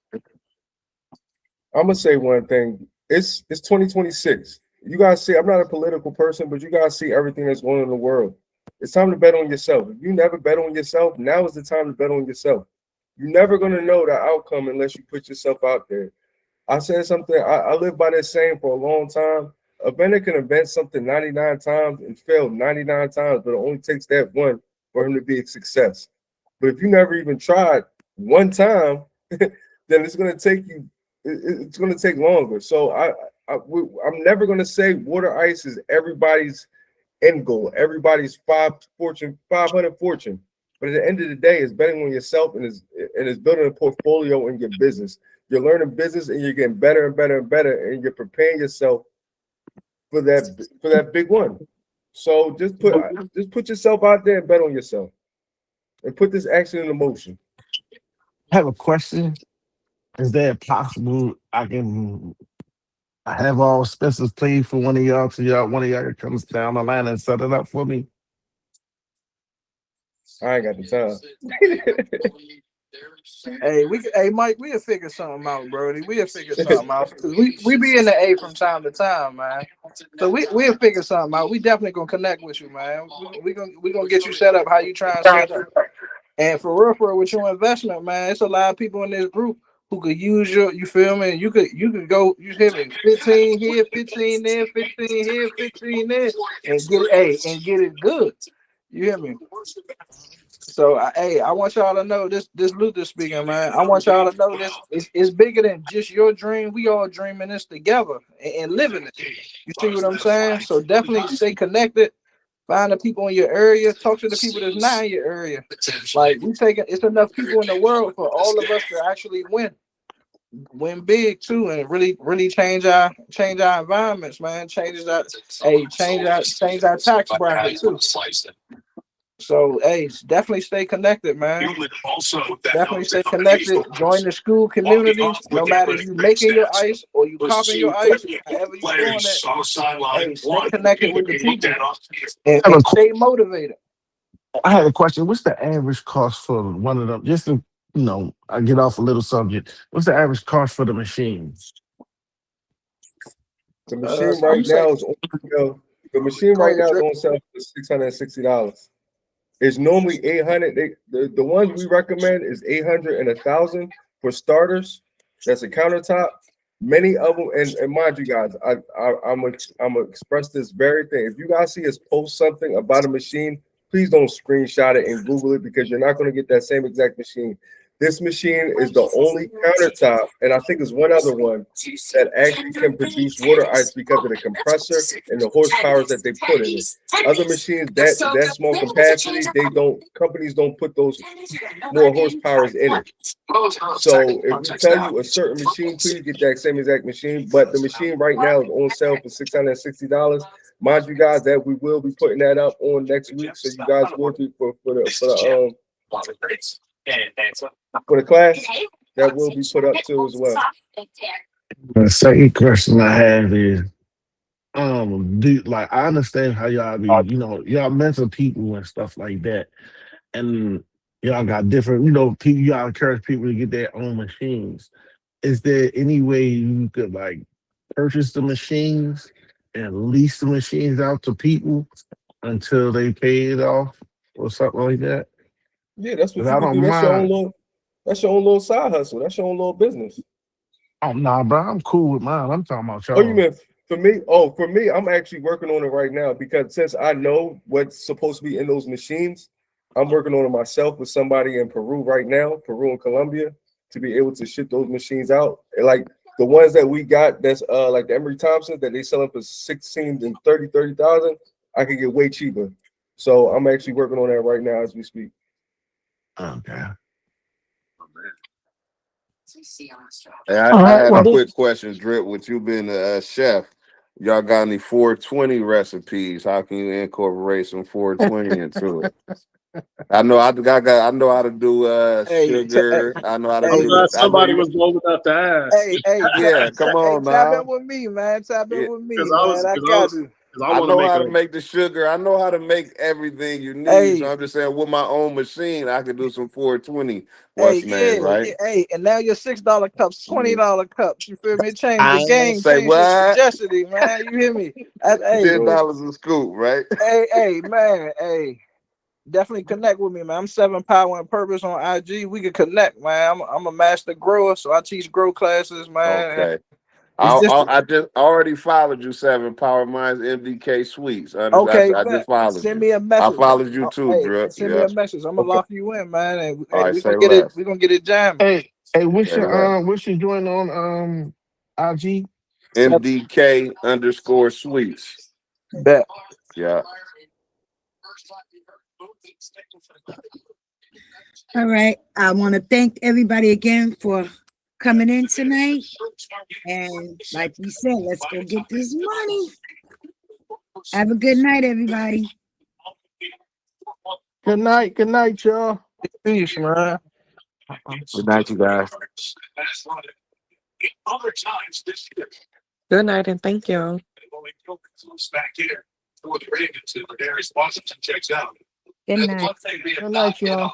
I'm gonna say one thing. It's 2026. You guys see, I'm not a political person, but you guys see everything that's going on in the world. It's time to bet on yourself. If you never bet on yourself, now is the time to bet on yourself. You're never gonna know the outcome unless you put yourself out there. I said something. I live by this saying for a long time. A vendor can invent something 99 times and fail 99 times, but it only takes that one for him to be a success. But if you never even tried one time, then it's gonna take you. It's gonna take longer. So I'm never gonna say water ice is everybody's end goal, everybody's 500 fortune. But at the end of the day, it's betting on yourself and it's building a portfolio in your business. You're learning business and you're getting better and better and better, and you're preparing yourself for that big one. So just put yourself out there and bet on yourself, and put this action into motion. I have a question. Is that possible I have all expenses paid for one of y'all so one of y'all comes down the line and set it up for me? I ain't got the time. Hey, Mike, we'll figure something out, Brody. We'll figure something out. Cause we be in the A from time to time, man. So we'll figure something out. We definitely gonna connect with you, man. We gonna get you set up how you trying to set up. And for real, with your investment, man, it's a lot of people in this group who could use you feel me? You could go, you hear me, 15 here, 15 there, 15 here, 15 there, and get it good. You hear me? So, I want y'all to know this Luther speaking, man. I want y'all to know this. It's bigger than just your dream. We all dreaming this together and living it. You see what I'm saying? So definitely stay connected. Find the people in your area. Talk to the people that's not in your area. Like it's enough people in the world for all of us to actually win big too, and really change our environments, man. Change our tax bracket too. So definitely stay connected, man. Definitely stay connected. Join the school communities. No matter you making your ice or you popping your ice, however you doing it. Stay connected with the people and stay motivated. I had a question. What's the average cost for one of them? Just to, I get off a little subject. What's the average cost for the machines? The machine right now is on sale for $660. It's normally $800. The ones we recommend is $800 and $1,000 for starters. That's a countertop. Many of them, and mind you guys, I'm gonna express this very thing. If you guys see us post something about a machine, please don't screenshot it and Google it, because you're not going to get that same exact machine. This machine is the only countertop, and I think there's one other one that actually can produce water ice because of the compressor and the horsepower that they put in it. Other machines that small capacity, companies don't put those more horsepowers in it. So if we tell you a certain machine, please get that same exact machine. But the machine right now is on sale for $660. Mind you guys that we will be putting that up on next week, so you guys will be for the class that will be put up too as well. The second question I have is, like I understand how y'all be, y'all mental people and stuff like that, and y'all got different, people, y'all encourage people to get their own machines. Is there any way you could like purchase the machines and lease the machines out to people until they pay it off or something like that? Yeah, that's what 'Cause you I can do. don't mind. That's your own little side hustle. That's your own little business. Oh nah, bro, I'm cool with mine. I'm talking about Oh, you y'all. mean for me? Oh, for me, I'm actually working on it right now because since I know what's supposed to be in those machines, I'm working on it myself with somebody in Peru right now, Peru and Colombia, to be able to ship those machines out. And like the ones that we got, that's like the Emery Thompson that they selling for 16 and 30,000, I could get way cheaper. So I'm actually working on that right now as we speak. Okay. Hey, I had a quick question, Drip. With you being a chef, y'all got any 420 recipes? How can you incorporate some 420 into it? I know I know how to do sugar. I know how to I'm do. glad I know somebody you. was bold enough to ask. Yeah, come on Tap now. in with me, man. Tap in Yeah. with me, man. I got you. I know how to make the sugar. I know how to make everything you need. So I'm just saying, with my own machine, I can do some 420. What's name, right? And now your $6 cups, $20 cups. You feel me? Change the I game, say change the what? trajectory, man. You hear me? $10 a scoop, right? Hey. Definitely connect with me, man. I'm 7 Power and Purpose on IG. We can connect, man. I'm a master grower, so I teach grow classes, man. Okay. It's just I just already followed you, 7 Power Minds MDK Sweets. I okay, just man. followed Send you. me a I message. followed you too, Hey, Drip. send me Yeah. a message. I'm gonna lock you in, man. And All right, we're say gonna get it. less. We're gonna get it jamming. Hey, what's Say less. your joint on IG? MDK_Sweets. Bet. Yeah. All right. I want to thank everybody again for coming in tonight. And like we said, let's go get this money. Have a good night, everybody. Good night, y'all. Peace, man. Good night, you guys. Good night and thank you. Good night. Good night, y'all.